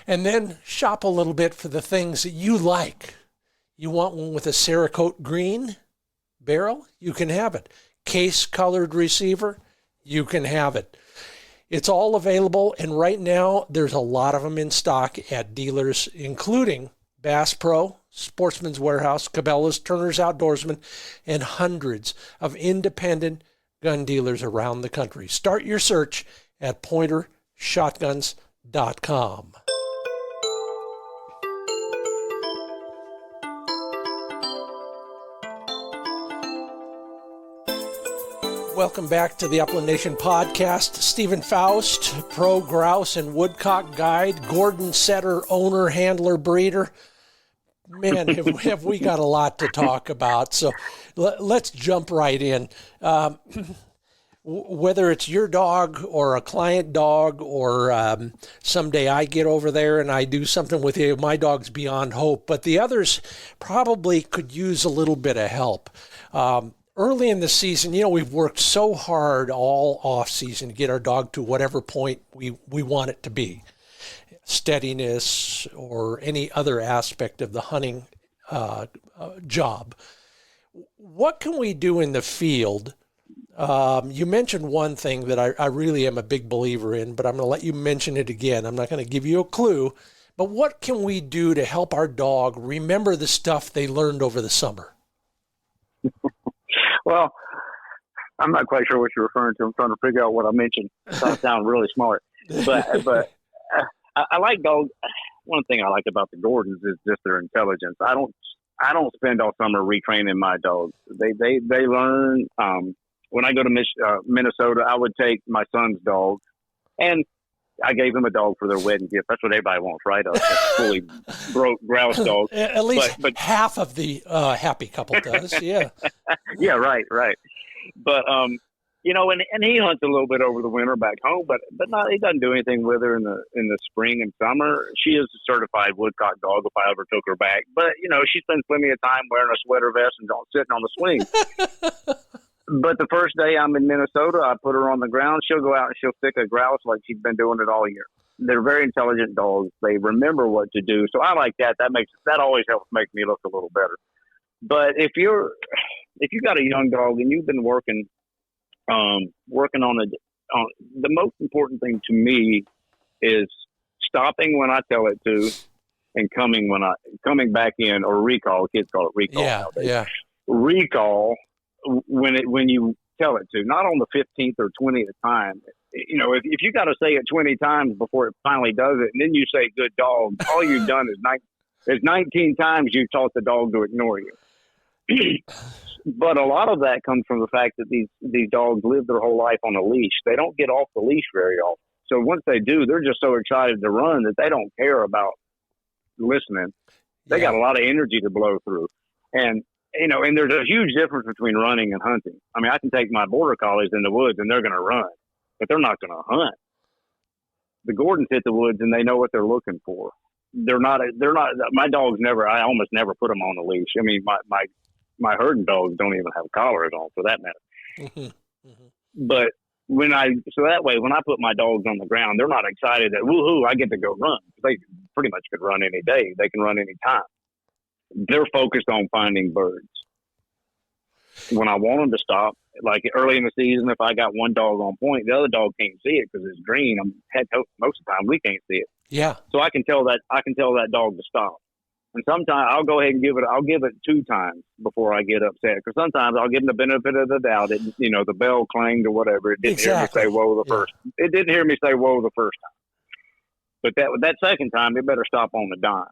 And then shop a little bit for the things that you like. You want one with a Cerakote green barrel? You can have it. Case-colored receiver? You can have it. It's all available, and right now there's a lot of them in stock at dealers, including Bass Pro, Sportsman's Warehouse, Cabela's, Turner's Outdoorsman, and hundreds of independent gun dealers around the country. Start your search at pointershotguns.com. Welcome back to the Upland Nation podcast. Stephen Faust, pro grouse and woodcock guide, Gordon setter, owner, handler, breeder. Man, have we got a lot to talk about. So let's jump right in. Whether it's your dog or a client dog or someday I get over there and I do something with you, my dog's beyond hope. But the others probably could use a little bit of help. Early in the season, we've worked so hard all off season to get our dog to whatever point we want it to be. Steadiness or any other aspect of the hunting job. What can we do in the field? You mentioned one thing that I really am a big believer in, but I'm going to let you mention it again. I'm not going to give you a clue, But what can we do to help our dog remember the stuff they learned over the summer? Well, I'm not quite sure what you're referring to. I'm trying to figure out what I mentioned. I sound really smart, but I like dogs. One thing I like about the Gordons is just their intelligence. I don't spend all summer retraining my dogs. They learn. When I go to Minnesota, I would take my son's dog, and I gave him a dog for their wedding gift. That's what everybody wants, right? A fully broke grouse dog. At least but half of the happy couple does, yeah. Yeah, right. But and he hunts a little bit over the winter back home, but not. He doesn't do anything with her in the spring and summer. She is a certified woodcock dog if I ever took her back. But she spends plenty of time wearing a sweater vest and sitting on the swing. But the first day I'm in Minnesota, I put her on the ground. She'll go out and she'll stick a grouse like she's been doing it all year. They're very intelligent dogs. They remember what to do. So I like that. That always helps make me look a little better. But if you got a young dog and you've been working on the most important thing to me is stopping when I tell it to and coming back in, or recall. Kids call it recall nowadays. Yeah. Recall when you tell it to, not on the 15th or 20th time. If you got to say it 20 times before it finally does it, and then you say good dog, all you've done is 19 times you've taught the dog to ignore you. But a lot of that comes from the fact that these dogs live their whole life on a leash. They don't get off the leash very often. So once they do, they're just so excited to run that they don't care about listening. They got a lot of energy to blow through. And there's a huge difference between running and hunting. I mean, I can take my border collies in the woods and they're going to run, but they're not going to hunt. The Gordons hit the woods and they know what they're looking for. They're not, my dogs I almost never put them on a leash. I mean, my herding dogs don't even have collars on for that matter. Mm-hmm. But when I put my dogs on the ground, they're not excited that, woohoo, I get to go run. They pretty much could run any day. They can run any time. They're focused on finding birds. When I want them to stop, like early in the season, if I got one dog on point, the other dog can't see it because it's green. Most of the time we can't see it. Yeah. So I can tell that dog to stop. And sometimes I'll go ahead and I'll give it 2 times before I get upset. Because sometimes I'll give them the benefit of the doubt. The bell clanged or whatever. It didn't hear me say whoa It didn't hear me say whoa the first time. But that second time, it better stop on the dime.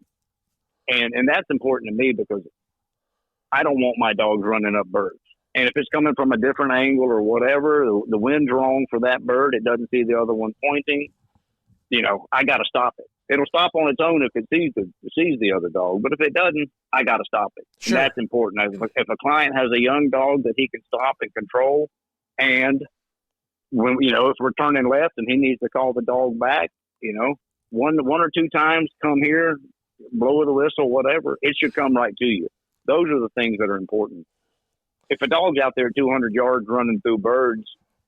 And that's important to me because I don't want my dogs running up birds. And if it's coming from a different angle or whatever, the wind's wrong for that bird, it doesn't see the other one pointing, I got to stop it. It'll stop on its own if it sees the other dog. But if it doesn't, I got to stop it. Sure. And that's important. If a client has a young dog that he can stop and control, and when if we're turning left and he needs to call the dog back, one or 2 times, come here, blow the whistle, whatever, it should come right to you. Those are the things that are important. If a dog's out there 200 yards running through birds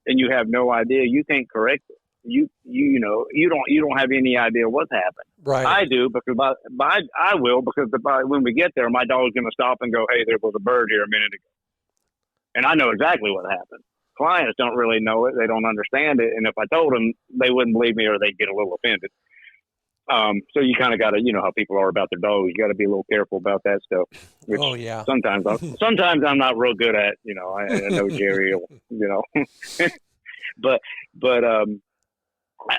and you have no idea, you can't correct it. You don't have any idea what's happened. Right. I do because I will because when we get there, my dog's going to stop and go, "Hey, there was a bird here a minute ago," and I know exactly what happened. Clients don't really know it; they don't understand it, and if I told them, they wouldn't believe me or they'd get a little offended. So you kind of got to, how people are about their dogs. You got to be a little careful about that stuff. Which sometimes I'm not real good at. I know Jerry, but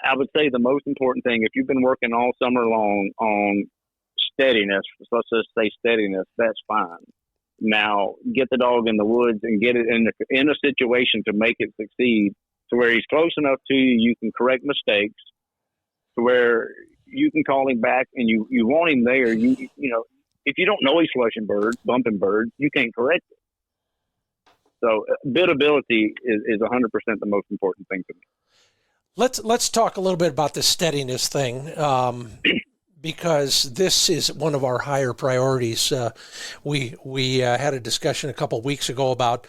I would say the most important thing, if you've been working all summer long on steadiness, let's just say steadiness, that's fine. Now get the dog in the woods and get it in a situation to make it succeed, to where he's close enough to you, you can correct mistakes, to where you can call him back and you want him there. If you don't know he's flushing birds, bumping birds, you can't correct it. So biddability is 100% the most important thing to me. Let's talk a little bit about the steadiness thing, because this is one of our higher priorities. We had a discussion a couple of weeks ago about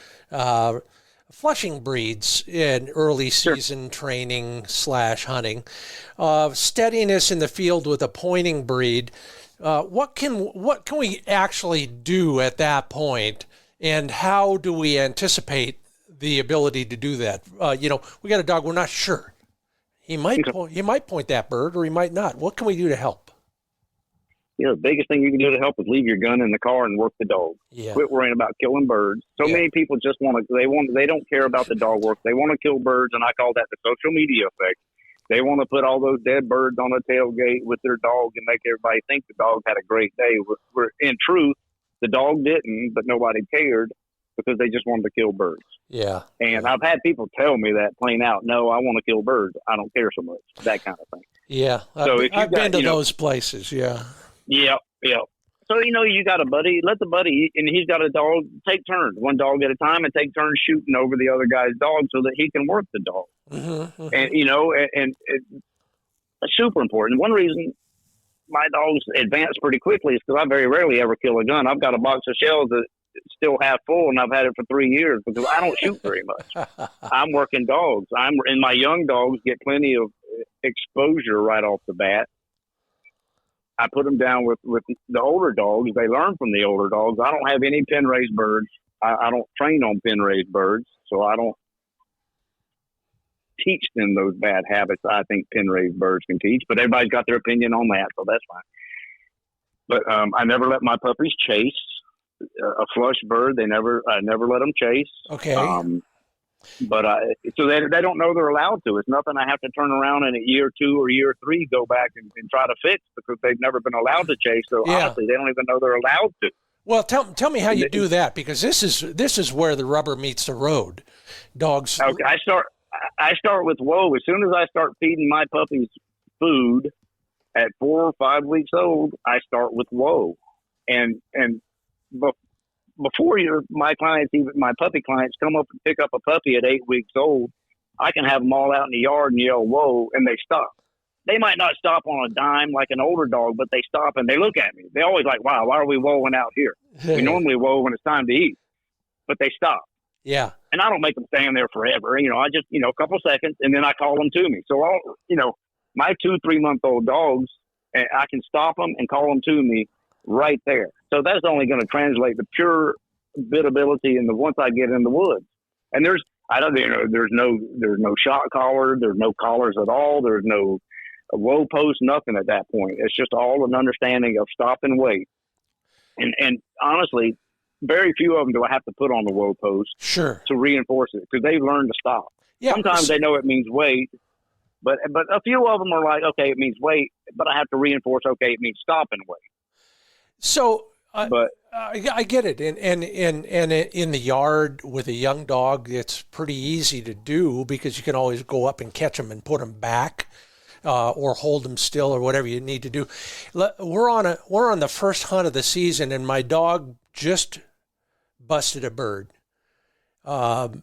flushing breeds in early season training / hunting. Steadiness in the field with a pointing breed. What can we actually do at that point, and how do we anticipate the ability to do that? We got a dog, we're not sure. He might point that bird or he might not. What can we do to help? You know, the biggest thing you can do to help is leave your gun in the car and work the dog. Yeah. Quit worrying about killing birds. So many people just they don't care about the dog work. They want to kill birds, and I call that the social media effect. They want to put all those dead birds on a tailgate with their dog and make everybody think the dog had a great day. Where in truth, the dog didn't, but nobody cared because they just wanted to kill birds. Yeah. And I've had people tell me that plain out. No, I want to kill birds. I don't care so much. That kind of thing. Yeah. I've been to those places. Yeah. Yeah. Yeah. So, you know, you got a buddy, let the buddy, and he's got a dog, take turns, one dog at a time, and take turns shooting over the other guy's dog so that he can work the dog. Mm-hmm. And, you know, and it's super important. One reason my dogs advance pretty quickly is because I very rarely ever kill a gun. I've got a box of shells that's still half full, and I've had it for 3 years because I don't shoot very much. I'm working dogs. And my young dogs get plenty of exposure right off the bat. I put them down with the older dogs. They learn from the older dogs. I don't have any pen raised birds. I don't train on pen raised birds, so I don't teach them those bad habits I think pen raised birds can teach. But everybody's got their opinion on that, so that's fine. But I never let my puppies chase a flush bird. I never let them chase. Okay. But so they don't know they're allowed to. It's nothing I have to turn around in a year 2 or year 3, go back and try to fix because they've never been allowed to chase. So honestly, they don't even know they're allowed to. Well, tell me how you do that, because this is where the rubber meets the road. Dogs. Okay, I start with whoa. As soon as I start feeding my puppies food at 4 or 5 weeks old, I start with whoa, and before my clients, even my puppy clients, come up and pick up a puppy at 8 weeks old, I can have them all out in the yard and yell, whoa, and they stop. They might not stop on a dime like an older dog, but they stop and they look at me. They always like, wow, why are we whoaing out here? We normally whoa when it's time to eat, but they stop. Yeah. And I don't make them stand there forever. You know, I just, a couple seconds, and then I call them to me. So, my 2-3 month old dogs, I can stop them and call them to me right there. So that's only going to translate the pure biddability once I get in the woods. And there's no shot collar, there's no collars at all, there's no whoa post, nothing at that point. It's just all an understanding of stop and wait. And honestly, very few of them do I have to put on the whoa post to reinforce it because they've learned to stop. Yeah, sometimes they know it means wait, but a few of them are like, okay, it means wait, but I have to reinforce, okay, it means stop and wait. So, I get it. And in the yard with a young dog, it's pretty easy to do because you can always go up and catch them and put them back, or hold them still, or whatever you need to do. We're on the first hunt of the season, and my dog just busted a bird. And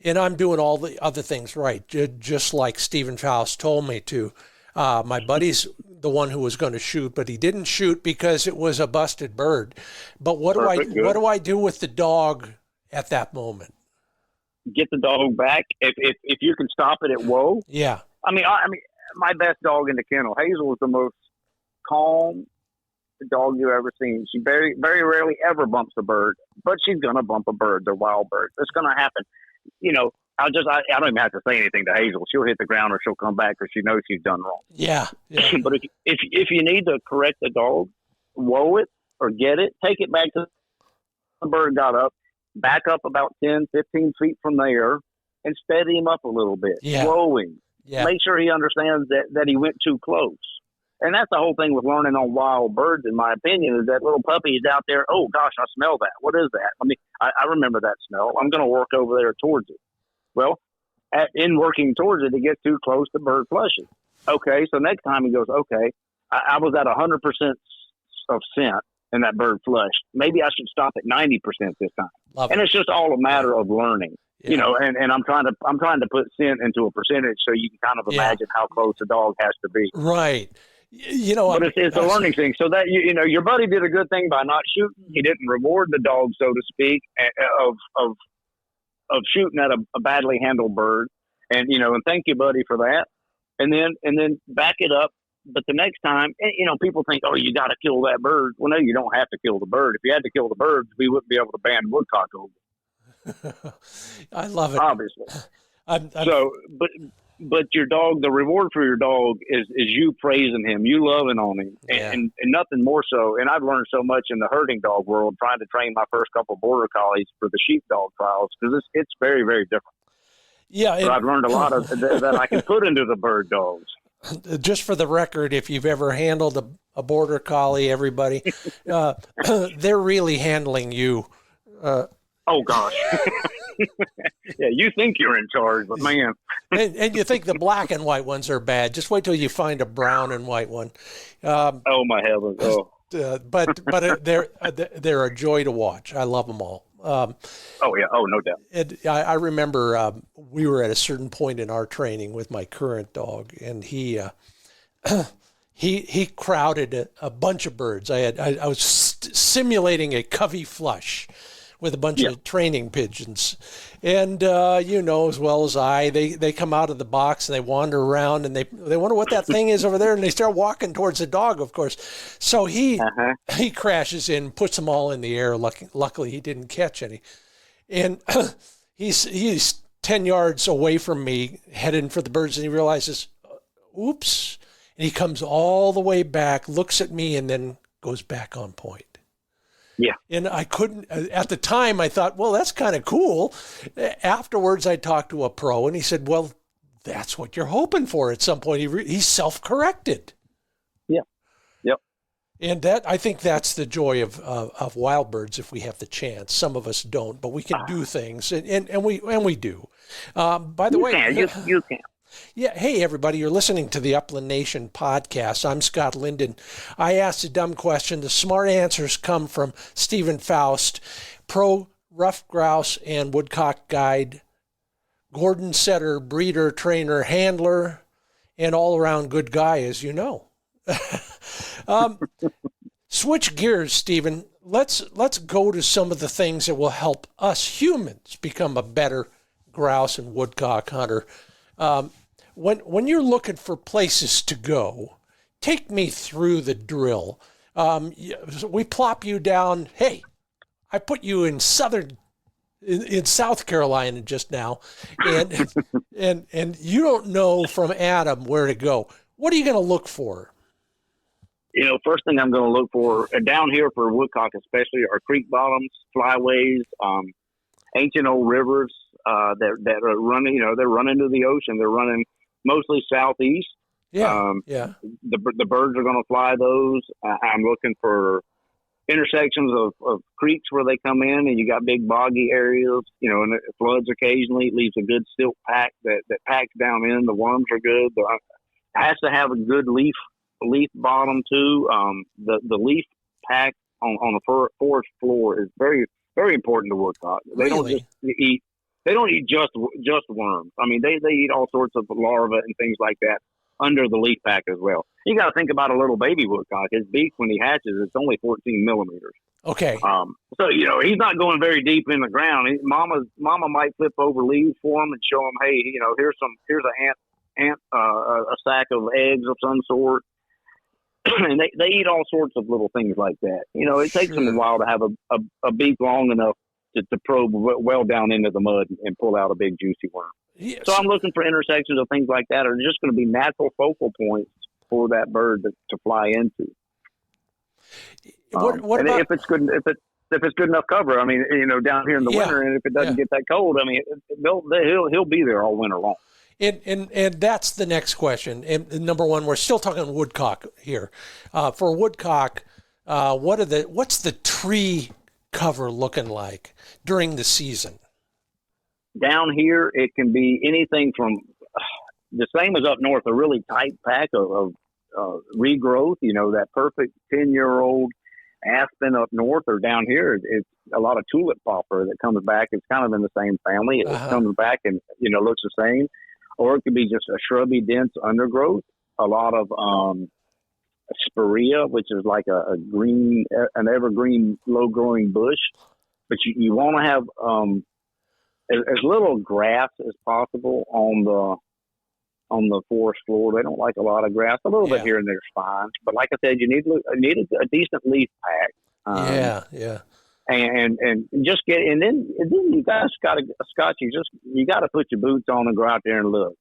I'm doing all the other things right, just like Stephen Faust told me to. My buddy's the one who was going to shoot, but he didn't shoot because it was a busted bird. But what do I do with the dog at that moment? Get the dog back if you can stop it at whoa. Yeah. I mean, my best dog in the kennel, Hazel, is the most calm dog you ever seen. She very, very rarely ever bumps a bird, but she's gonna bump a bird. They're wild birds. It's gonna happen. I don't even have to say anything to Hazel. She'll hit the ground or she'll come back because she knows she's done wrong. Yeah. But if you need to correct the dog, whoa it or get it, take it back to the bird got up, back up about 10, 15 feet from there, and steady him up a little bit. Yeah. Whoa-ing. Yeah. Make sure he understands that he went too close. And that's the whole thing with learning on wild birds, in my opinion, is that little puppy is out there. Oh, gosh, I smell that. What is that? I remember that smell. I'm going to work over there towards it. Well, in working towards it, it gets too close, the bird flushes. Okay, so next time he goes, okay, I was at 100% of scent and that bird flushed. Maybe I should stop at 90% this time. And it's just all a matter of learning. Yeah. And I'm trying to put scent into a percentage so you can kind of imagine how close a dog has to be. Right. But it's a learning thing. So that your buddy did a good thing by not shooting. He didn't reward the dog, so to speak, of shooting at a badly handled bird. And thank you, buddy, for that. And then back it up. But the next time, people think, oh, you got to kill that bird. Well, no, you don't have to kill the bird. If you had to kill the birds, we wouldn't be able to ban woodcock over. I love it. Obviously. but your dog, the reward for your dog is you praising him, you loving on him, and nothing more so. And I've learned so much in the herding dog world trying to train my first couple of border collies for the sheepdog trials, because it's very, very different. Yeah, so I've learned a lot of that I can put into the bird dogs. Just for the record, if you've ever handled a border collie, everybody, they're really handling you. Oh gosh. Yeah, you think you're in charge, but man. and you think the black and white ones are bad. Just wait till you find a brown and white one. Oh my heavens! Oh. But they're a joy to watch. I love them all. Oh yeah. Oh, no doubt. I remember we were at a certain point in our training with my current dog, and he crowded a bunch of birds. I was simulating a covey flush with a bunch of training pigeons. And you know as well as I, they come out of the box and they wander around and they wonder what that thing is over there, and they start walking towards the dog, of course. So he crashes in, puts them all in the air. Luckily he didn't catch any. And he's 10 yards away from me, heading for the birds, and he realizes, oops. And he comes all the way back, looks at me, and then goes back on point. Yeah. And I couldn't, at the time I thought, well, that's kind of cool. Afterwards I talked to a pro and he said, well, that's what you're hoping for at some point. He's self-corrected. Yeah. Yep. And I think that's the joy of wild birds if we have the chance. Some of us don't, but we can do things and we do. By the way, you can. Yeah. Hey, everybody, you're listening to the Upland Nation podcast. I'm Scott Linden. I asked a dumb question. The smart answers come from Stephen Faust, pro rough grouse and woodcock guide, Gordon setter, breeder, trainer, handler, and all-around good guy, as you know. Switch gears, Stephen. Let's go to some of the things that will help us humans become a better grouse and woodcock hunter. When you're looking for places to go, take me through the drill. We plop you down. Hey, I put you in in South Carolina just now, and you don't know from Adam where to go. What are you going to look for? First thing I'm going to look for down here for woodcock, especially, are creek bottoms, flyways, ancient old rivers that are running. They're running to the ocean. They're running mostly southeast. The birds are going to fly those. I'm looking for intersections of creeks where they come in, and you got big boggy areas, and it floods occasionally. It leaves a good silt pack that packs down in. The worms are good. It has to have a good leaf bottom too. The leaf pack on a forest floor is very, very important to woodcock. They don't just eat. They don't eat just worms. I mean, they eat all sorts of larvae and things like that under the leaf pack as well. You got to think about a little baby woodcock. His beak, when he hatches, it's only 14 millimeters. Okay. So he's not going very deep in the ground. Mama might flip over leaves for him and show him, hey, here's a sack of eggs of some sort. And they eat all sorts of little things like that. It takes them a while to have a beak long enough to probe well down into the mud and pull out a big juicy worm. Yes. So I'm looking for intersections of things like that are just going to be natural focal points for that bird to fly into. What and about, if it's good enough cover, I mean, down here in the winter, and if it doesn't get that cold, I mean, he'll be there all winter long. And that's the next question. And number one, we're still talking woodcock here. For woodcock, what's the tree cover looking like during the season? Down here, it can be anything from the same as up north, a really tight pack of regrowth, that perfect 10-year-old aspen up north, or down here, it's a lot of tulip poplar that comes back. It's kind of in the same family. It comes back and, looks the same. Or it could be just a shrubby, dense undergrowth, a lot of spirea, which is like an evergreen, low-growing bush. But you want to have as little grass as possible on the forest floor. They don't like a lot of grass. A little bit here and there is fine. But like I said, you need a decent leaf pack. And just and then you guys got to, Scott, you got to put your boots on and go out there and look.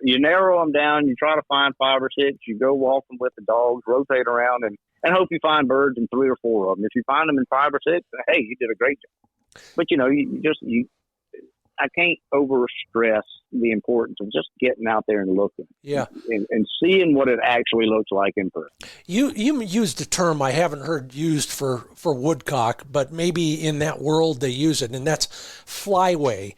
You narrow them down. You try to find 5 or 6. You go walking with the dogs, rotate around, and hope you find birds in 3 or 4 of them. If you find them in 5 or 6, hey, you did a great job. But I can't over stress the importance of just getting out there and looking, and seeing what it actually looks like in person. You used a term I haven't heard used for woodcock, but maybe in that world they use it, and that's flyway.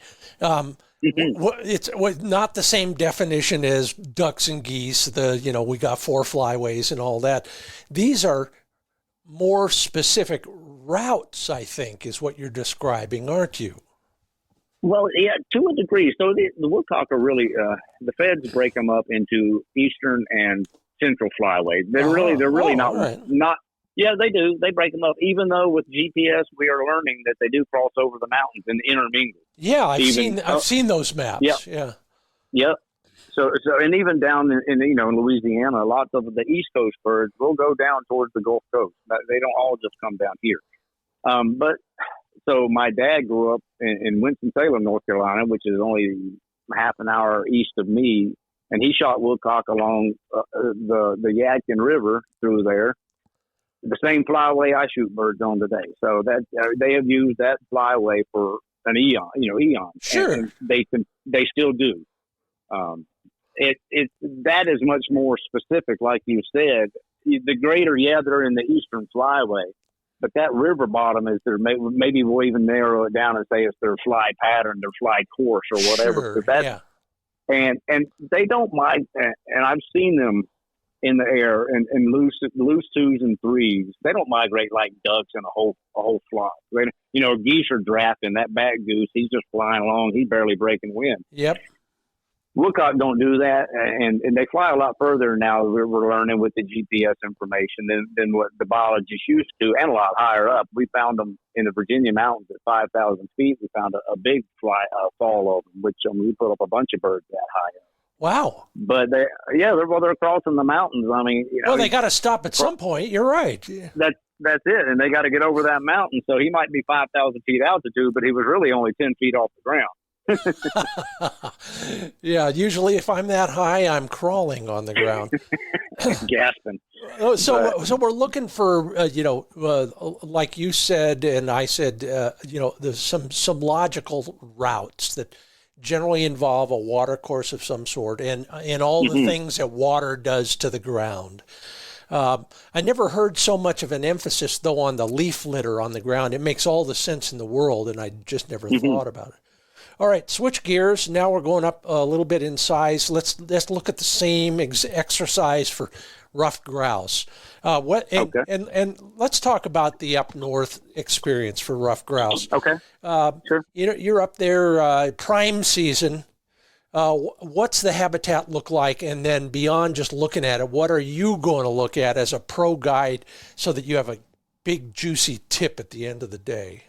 It's not the same definition as ducks and geese. We got 4 flyways and all that. These are more specific routes, I think, is what you're describing, aren't you? Well, yeah, to a degree. So the woodcock are really, the feds break them up into eastern and central flyways. They're really not. Yeah, they do. They break them up. Even though with GPS we are learning that they do cross over the mountains and intermingle. Yeah, I've seen those maps. Yep. So and even down in Louisiana, lots of the East Coast birds will go down towards the Gulf Coast. They don't all just come down here. But so my dad grew up in Winston-Salem, North Carolina, which is only half an hour east of me, and he shot woodcock along the Yadkin River through there. The same flyway I shoot birds on today. So that they have used that flyway for an eon. Sure. And they still do. That is much more specific, like you said. The greater, they're in the eastern flyway, but that river bottom is their. Maybe we'll even narrow it down and say it's their fly pattern, their fly course, or whatever. Sure, and they don't mind, and I've seen them in the air and loose 2s and 3s. They don't migrate like ducks in a whole flock. Geese are drafting. That back goose, he's just flying along. He's barely breaking wind. Yep. Woodcock don't do that, and they fly a lot further now. We're learning with the GPS information than what the biologists used to, and a lot higher up. We found them in the Virginia mountains at 5,000 feet. We found a big fall of them, which we put up a bunch of birds that high up. Wow. But they're crossing the mountains. I mean, they got to stop at some point. You're right. That's it, and they got to get over that mountain. So he might be 5,000 feet altitude, but he was really only 10 feet off the ground. Yeah, usually if I'm that high, I'm crawling on the ground. Gasping. So we're looking for, like you said, and I said, there's some logical routes that generally involve a water course of some sort and all the things that water does to the ground. I never heard so much of an emphasis, though, on the leaf litter on the ground. It makes all the sense in the world, and I just never thought about it. All right, switch gears. Now we're going up a little bit in size. Let's look at the same exercise for ruffed grouse. And let's talk about the up north experience for ruffed grouse. Okay. Sure. You're up there prime season. What's the habitat look like? And then beyond just looking at it, what are you going to look at as a pro guide so that you have a big juicy tip at the end of the day?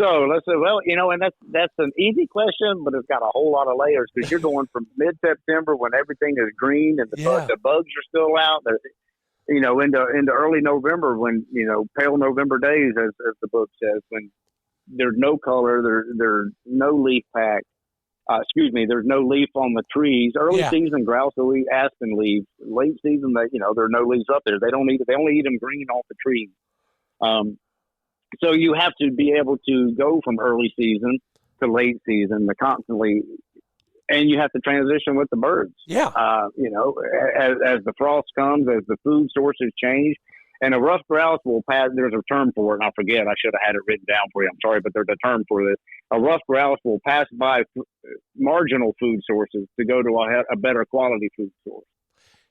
So let's say, and that's an easy question, but it's got a whole lot of layers because you're going from mid-September when everything is green and the bugs are still out, into early November when, pale November days, as the book says, when there's no color, there's no leaf pack. There's no leaf on the trees. Early season grouse will eat aspen leaves. Late season, there are no leaves up there. They only eat them green off the trees. So you have to be able to go from early season to late season constantly, and you have to transition with the birds. Yeah. As the frost comes, as the food sources change, and a ruffed grouse will pass. There's a term for it, and I forget. I should have had it written down for you. I'm sorry, but there's a term for this. A ruffed grouse will pass by marginal food sources to go to a better quality food source,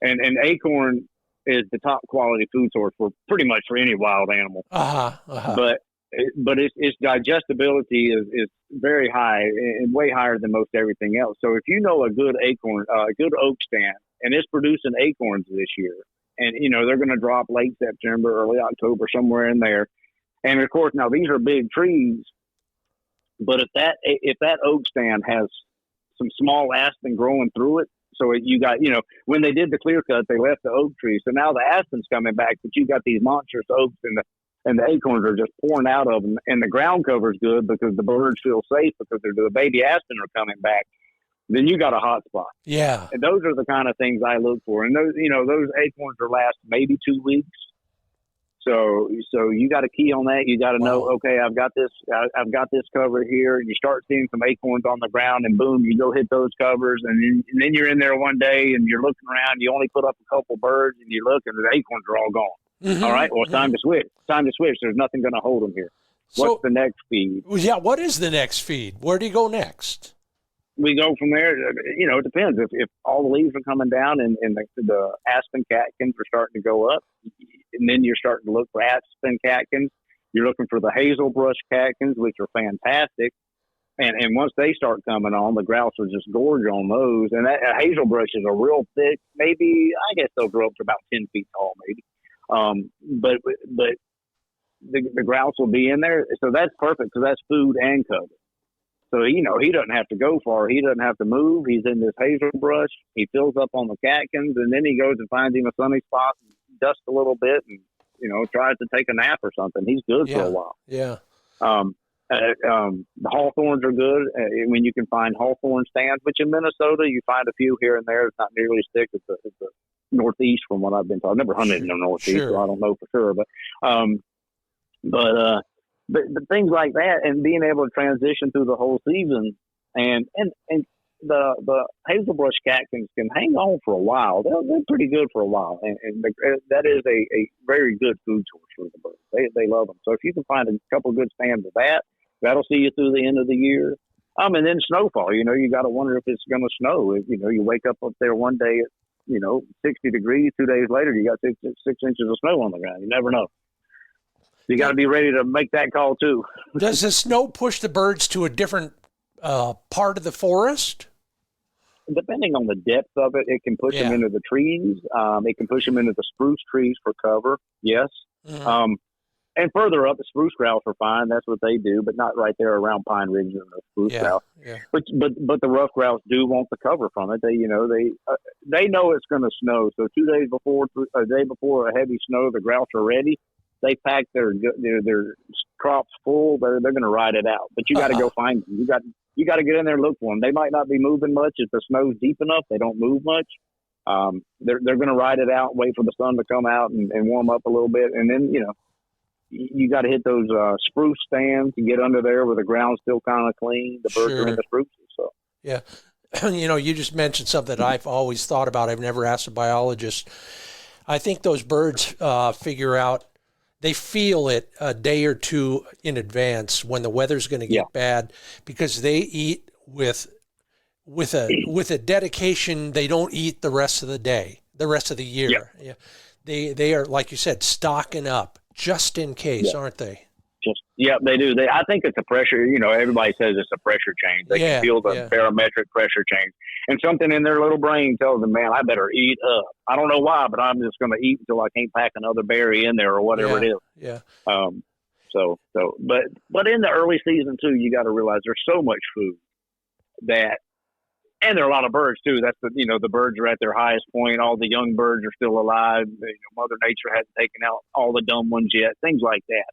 and acorn is the top quality food source for pretty much for any wild animal. But its digestibility is very high and way higher than most everything else. So if you know a good good oak stand, and it's producing acorns this year, and they're going to drop late September, early October, somewhere in there. And of course, now these are big trees, but if that oak stand has some small aspen growing through it, so you got, when they did the clear cut, they left the oak tree. So now the aspen's coming back, but you got these monstrous oaks and the acorns are just pouring out of them. And the ground cover's good because the birds feel safe because the baby aspen are coming back. then you got a hot spot. Yeah. And those are the kind of things I look for. And those, those acorns are last maybe 2 weeks. So you got to key on that. You got to know, okay, I've got this cover here, and you start seeing some acorns on the ground, and boom, you go hit those covers, and then you're in there one day, and you're looking around. You only put up a couple birds, and you look, and the acorns are all gone. Mm-hmm. All right, well, it's time to switch. There's nothing going to hold them here. What's the next feed? Yeah, what is the next feed? Where do you go next? We go from there. It depends. If all the leaves are coming down and the aspen catkins are starting to go up, and then you're starting to look for aspen catkins. You're looking for the hazelbrush catkins, which are fantastic. And once they start coming on, the grouse will just gorge on those. And that hazelbrush is a real thick, maybe, I guess they'll grow up to about 10 feet tall, maybe. But the grouse will be in there. So that's perfect because that's food and cover. So, he doesn't have to go far. He doesn't have to move. He's in this hazelbrush. He fills up on the catkins, and then he goes and finds him a sunny spot and dusts a little bit and, tries to take a nap or something. He's good for a while. Yeah. The hawthorns are good when you can find hawthorn stands, which in Minnesota you find a few here and there. It's not nearly as thick as the Northeast from what I've been told. I've never hunted in the Northeast, so I don't know for sure. But things like that, and being able to transition through the whole season, and the hazelbrush catkins can hang on for a while. They're pretty good for a while, and that is a very good food source for the birds. They love them. So if you can find a couple of good stands of that, that'll see you through the end of the year. And then snowfall. You got to wonder if it's going to snow. You wake up there one day at 60 degrees. 2 days later, you got six inches of snow on the ground. You never know. You got to be ready to make that call too. Does the snow push the birds to a different part of the forest? Depending on the depth of it, it can push them into the trees. It can push them into the spruce trees for cover. Yes. Mm-hmm. And further up, the spruce grouse are fine. That's what they do, but not right there around Pine Ridge and the spruce grouse. Yeah. But the rough grouse do want the cover from it. They know it's going to snow. So 2 days before, a day before a heavy snow, the grouse are ready. They pack their crops full. They're going to ride it out. But you got to go find them. You got to get in there and look for them. They might not be moving much if the snow's deep enough. They don't move much. They're going to ride it out, wait for the sun to come out and warm up a little bit, and then you got to hit those spruce stands to get under there where the ground's still kind of clean. The birds are in the spruces. So yeah, you just mentioned something that I've always thought about. I've never asked a biologist. I think those birds figure out. They feel it a day or two in advance when the weather's going to get bad, because they eat with a dedication. They don't eat the rest of the day, the rest of the year. Yeah. They are, like you said, stocking up just in case, aren't they? They do. I think it's a pressure. Everybody says it's a pressure change. They can feel the barometric pressure change, and something in their little brain tells them, "Man, I better eat up." I don't know why, but I'm just going to eat until I can't pack another berry in there or whatever it is. Yeah. But in the early season too, you got to realize there's so much food and there are a lot of birds too. That's the birds are at their highest point. All the young birds are still alive. Mother Nature hasn't taken out all the dumb ones yet. Things like that.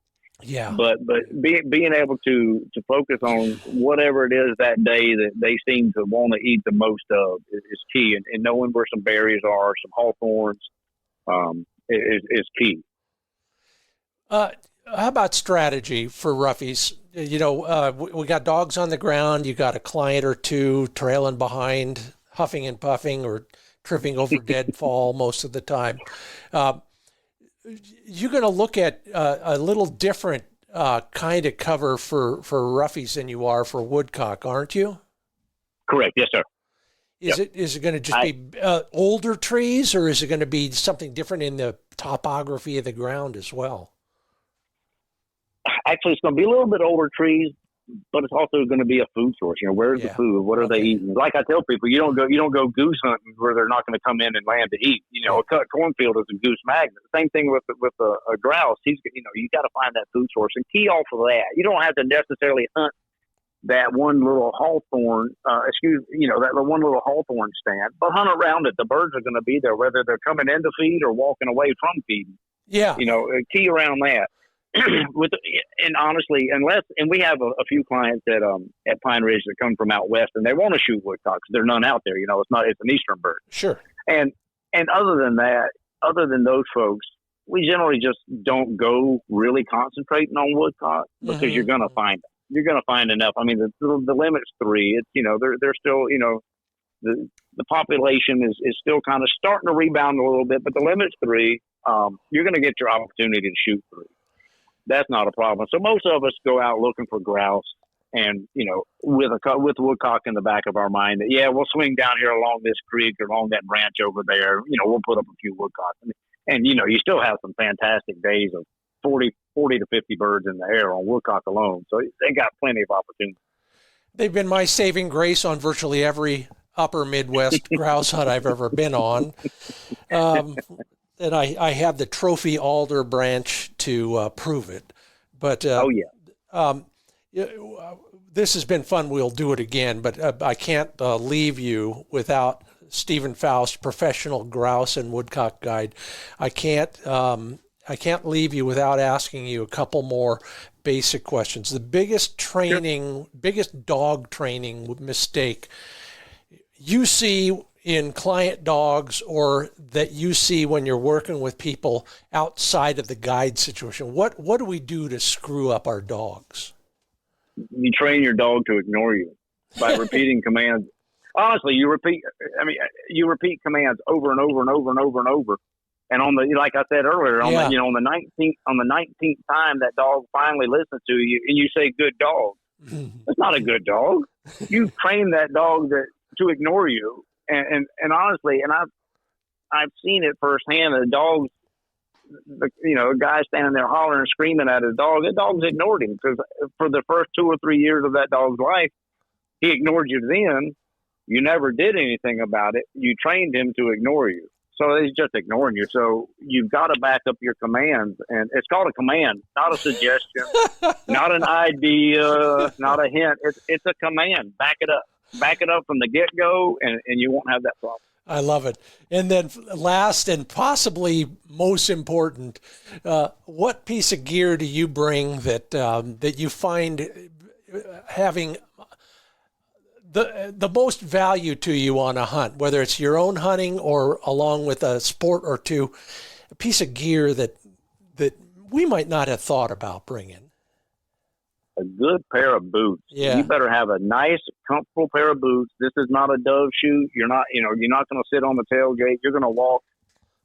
Yeah. But being able to focus on whatever it is that day that they seem to want to eat the most of is key. And knowing where some berries are, some hawthorns, is key. How about strategy for roughies? We got dogs on the ground. You got a client or two trailing behind, huffing and puffing or tripping over deadfall most of the time. You're going to look at a little different kind of cover for roughies than you are for woodcock, aren't you? Correct. Yes, sir. Is it going to just be older trees, or is it going to be something different in the topography of the ground as well? Actually, it's going to be a little bit older trees, but it's also going to be a food source. Where's the food? What are they eating? Like I tell people, you don't go goose hunting where they're not going to come in and land to eat. A cut cornfield is a goose magnet. Same thing with a grouse. You got to find that food source and key off of that. You don't have to necessarily hunt that one little hawthorn. That one little hawthorn stand, but hunt around it. The birds are going to be there, whether they're coming in to feed or walking away from feeding. Yeah. Key around that. and honestly, and we have a few clients at Pine Ridge that come from out west, and they want to shoot woodcocks. There's none out there. It's an eastern bird. Sure. And other than that, other than those folks, we generally just don't go really concentrating on woodcock because you're going to find them. You're going to find enough. I mean, the limit's 3. It's they're still the population is still kind of starting to rebound a little bit, but the limit's 3. You're going to get your opportunity to shoot 3. That's not a problem. So most of us go out looking for grouse, and with woodcock in the back of our mind that we'll swing down here along this creek or along that branch over there. We'll put up a few woodcocks, and you still have some fantastic days of 40 to 50 birds in the air on woodcock alone. So they got plenty of opportunity. They've been my saving grace on virtually every upper Midwest grouse hunt I've ever been on. And I have the trophy alder branch to prove it. But this has been fun. We'll do it again. But I can't leave you without Stephen Faust, professional grouse and woodcock guide. I can't leave you without asking you a couple more basic questions. The biggest dog training mistake you see in client dogs, or that you see when you're working with people outside of the guide situation? What do we do to screw up our dogs? You train your dog to ignore you by repeating commands. Honestly, you repeat commands over and over and over and over and over. And like I said earlier, on the 19th time that dog finally listens to you, and you say "good dog," it's not a good dog. You train that dog to ignore you. And honestly, and I've seen it firsthand. The dogs, a guy standing there hollering and screaming at his dog. The dog's ignored him because for the first 2 or 3 years of that dog's life, he ignored you. Then you never did anything about it. You trained him to ignore you, so he's just ignoring you. So you've got to back up your commands, and it's called a command, not a suggestion, not an idea, not a hint. It's a command. Back it up. Back it up from the get-go, and you won't have that problem. I love it. And then last and possibly most important, what piece of gear do you bring that you find having the most value to you on a hunt, whether it's your own hunting or along with a sport or two, a piece of gear that we might not have thought about bringing? A good pair of boots. Yeah. You better have a nice, comfortable pair of boots. This is not a dove shoot. You're not going to sit on the tailgate. You're going to walk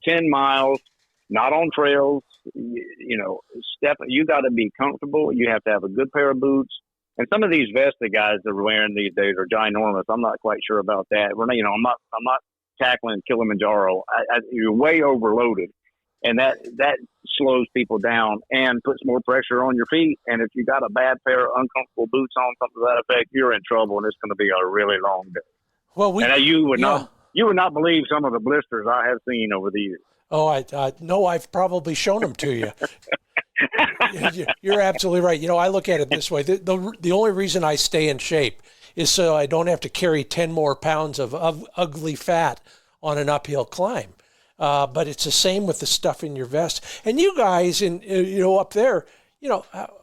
10 miles, not on trails. You got to be comfortable. You have to have a good pair of boots. And some of these vests the guys are wearing these days are ginormous. I'm not quite sure about that. I'm not tackling Kilimanjaro. You're way overloaded. And that slows people down and puts more pressure on your feet. And if you got a bad pair of uncomfortable boots on, something to that effect, you're in trouble, and it's going to be a really long day. Well, you would not believe some of the blisters I have seen over the years. Oh, I know. I've probably shown them to you. You're absolutely right. I look at it this way: the only reason I stay in shape is so I don't have to carry 10 more pounds of ugly fat on an uphill climb. But it's the same with the stuff in your vest. And you guys, up there,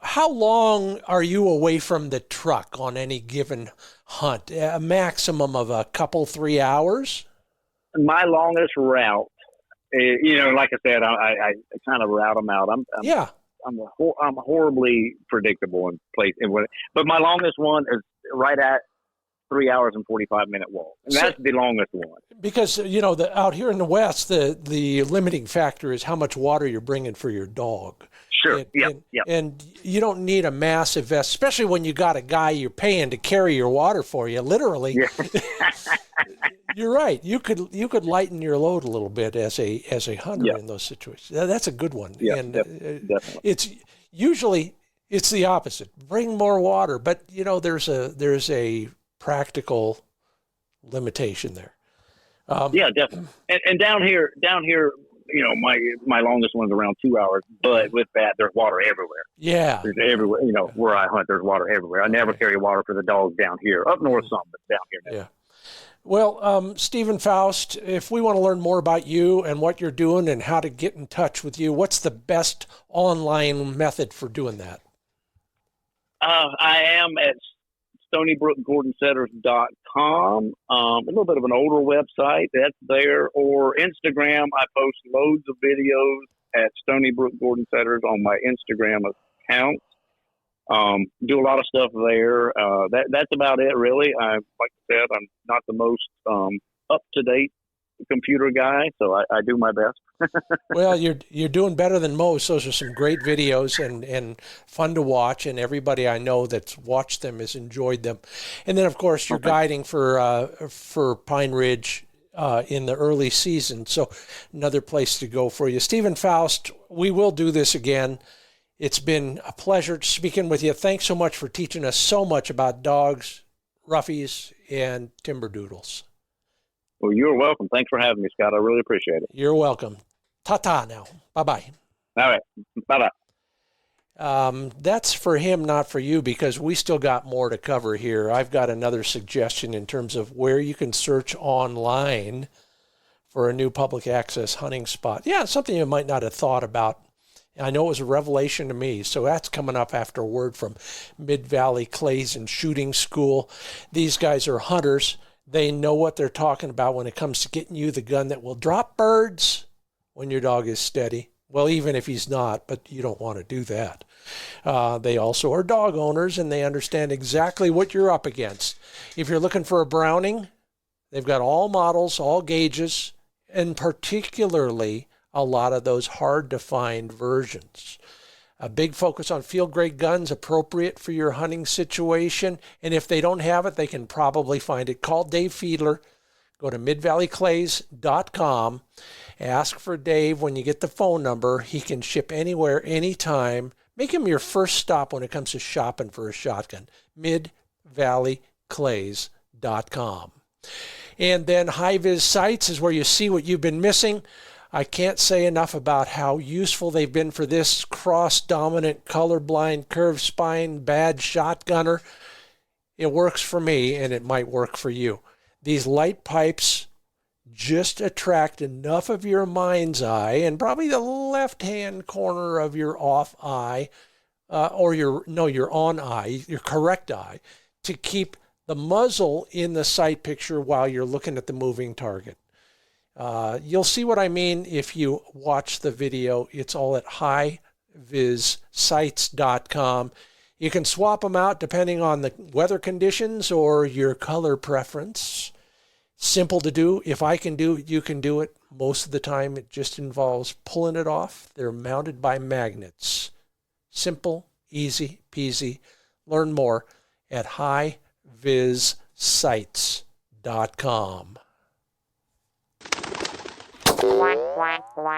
how long are you away from the truck on any given hunt? A maximum of a couple, 3 hours? My longest route, like I said, I kind of route them out. I'm horribly predictable in place. But my longest one is right at 3 hours and 45-minute walk. And that's the longest one. Because, out here in the West, the limiting factor is how much water you're bringing for your dog. Sure. And you don't need a massive vest, especially when you got a guy you're paying to carry your water for you, literally. Yeah. You're right. You could lighten your load a little bit as a hunter in those situations. That's a good one. Yeah, and definitely. It's usually the opposite. Bring more water, but there's a practical limitation there. Yeah, definitely. And down here, my longest one's around 2 hours, but with that, there's water everywhere. Yeah. There's everywhere, where I hunt, there's water everywhere. I never carry water for the dogs down here. Up north some, but down here never. Yeah. Well, Stephen Faust, if we want to learn more about you and what you're doing and how to get in touch with you, what's the best online method for doing that? I am at StonyBrookGordonSetters.com. A little bit of an older website that's there, or Instagram. I post loads of videos at Stony Brook Gordon Setters on my Instagram account. Do a lot of stuff there. That's about it, really. Like I said, I'm not the most up to date computer guy, so I do my best. Well, you're doing better than most. Those are some great videos and fun to watch, and everybody I know that's watched them has enjoyed them. And then, of course, you're guiding for Pine Ridge in the early season, so another place to go for you. Stephen Faust, we will do this again. It's been a pleasure speaking with you. Thanks so much for teaching us so much about dogs, roughies, and timberdoodles. Well, you're welcome. Thanks for having me, Scott. I really appreciate it. You're welcome. Ta-ta now. Bye-bye. All right. Bye-bye. That's for him, not for you, because we still got more to cover here. I've got another suggestion in terms of where you can search online for a new public access hunting spot. Yeah, something you might not have thought about. I know it was a revelation to me, so that's coming up after a word from Mid-Valley Clays and Shooting School. These guys are hunters. They know what they're talking about when it comes to getting you the gun that will drop birds when your dog is steady. Well, even if he's not, but you don't want to do that. They also are dog owners, and they understand exactly what you're up against. If you're looking for a Browning, they've got all models, all gauges, and particularly a lot of those hard-to-find versions. A big focus on field-grade guns appropriate for your hunting situation. And if they don't have it, they can probably find it. Call Dave Fiedler. Go to midvalleyclays.com. Ask for Dave when you get the phone number. He can ship anywhere, anytime. Make him your first stop when it comes to shopping for a shotgun. midvalleyclays.com. And then high-vis sights is where you see what you've been missing. I can't say enough about how useful they've been for this cross-dominant, colorblind, curved spine, bad shotgunner. It works for me, and it might work for you. These light pipes just attract enough of your mind's eye, and probably the left-hand corner of your off eye, or your on eye, your correct eye, to keep the muzzle in the sight picture while you're looking at the moving target. You'll see what I mean if you watch the video. It's all at highvissights.com. You can swap them out depending on the weather conditions or your color preference. Simple to do. If I can do it, you can do it. Most of the time, it just involves pulling it off. They're mounted by magnets. Simple, easy peasy. Learn more at highvissights.com.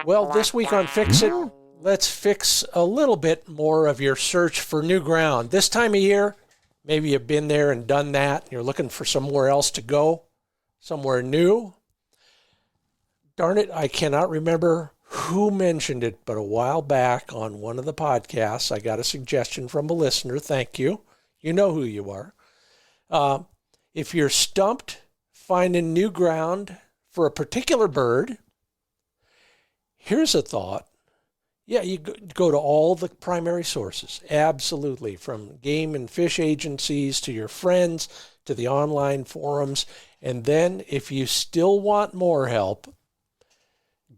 Well, this week on Fix It, let's fix a little bit more of your search for new ground. This time of year, maybe you've been there and done that. You're looking for somewhere else to go, somewhere new. Darn it, I cannot remember who mentioned it, but a while back on one of the podcasts, I got a suggestion from a listener. Thank you. You know who you are. If you're stumped finding new ground for a particular bird, here's a thought. Yeah, you go to all the primary sources, absolutely, from game and fish agencies to your friends to the online forums. And then if you still want more help,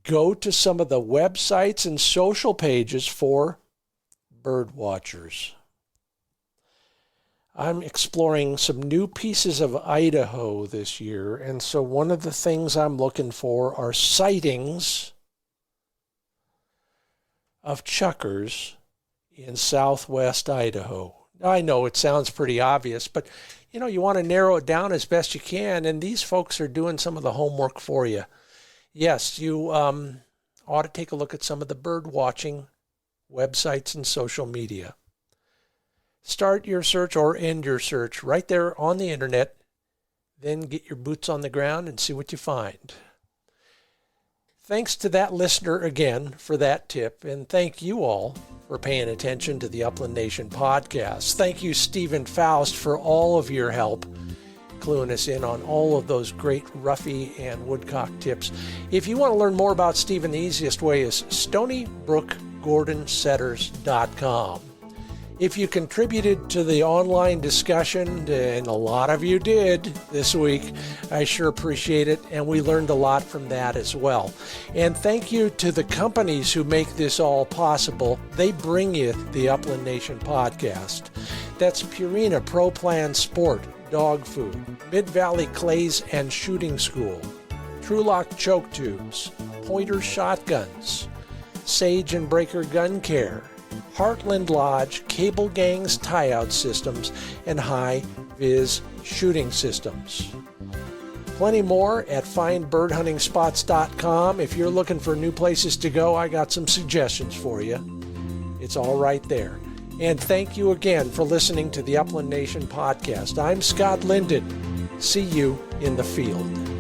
go to some of the websites and social pages for bird watchers. I'm exploring some new pieces of Idaho this year, and so one of the things I'm looking for are sightings of chukars in southwest Idaho. I know it sounds pretty obvious, but you want to narrow it down as best you can, and these folks are doing some of the homework for you. Yes, you ought to take a look at some of the bird watching websites and social media. Start your search or end your search right there on the internet. Then get your boots on the ground and see what you find. Thanks to that listener again for that tip, and thank you all for paying attention to the Upland Nation podcast. Thank you, Stephen Faust, for all of your help cluing us in on all of those great roughy and woodcock tips. If you want to learn more about Stephen, the easiest way is stonybrookgordonsetters.com. If you contributed to the online discussion, and a lot of you did this week, I sure appreciate it, and we learned a lot from that as well. And thank you to the companies who make this all possible. They bring you the Upland Nation podcast. That's Purina Pro Plan Sport Dog Food, Mid-Valley Clays and Shooting School, Trulock Choke Tubes, Pointer Shotguns, Sage and Breaker Gun Care, Heartland Lodge, Cable Gangs Tie-Out Systems, and High Viz Shooting Systems. Plenty more at findbirdhuntingspots.com. If you're looking for new places to go, I got some suggestions for you. It's all right there. And thank you again for listening to the Upland Nation podcast. I'm Scott Linden. See you in the field.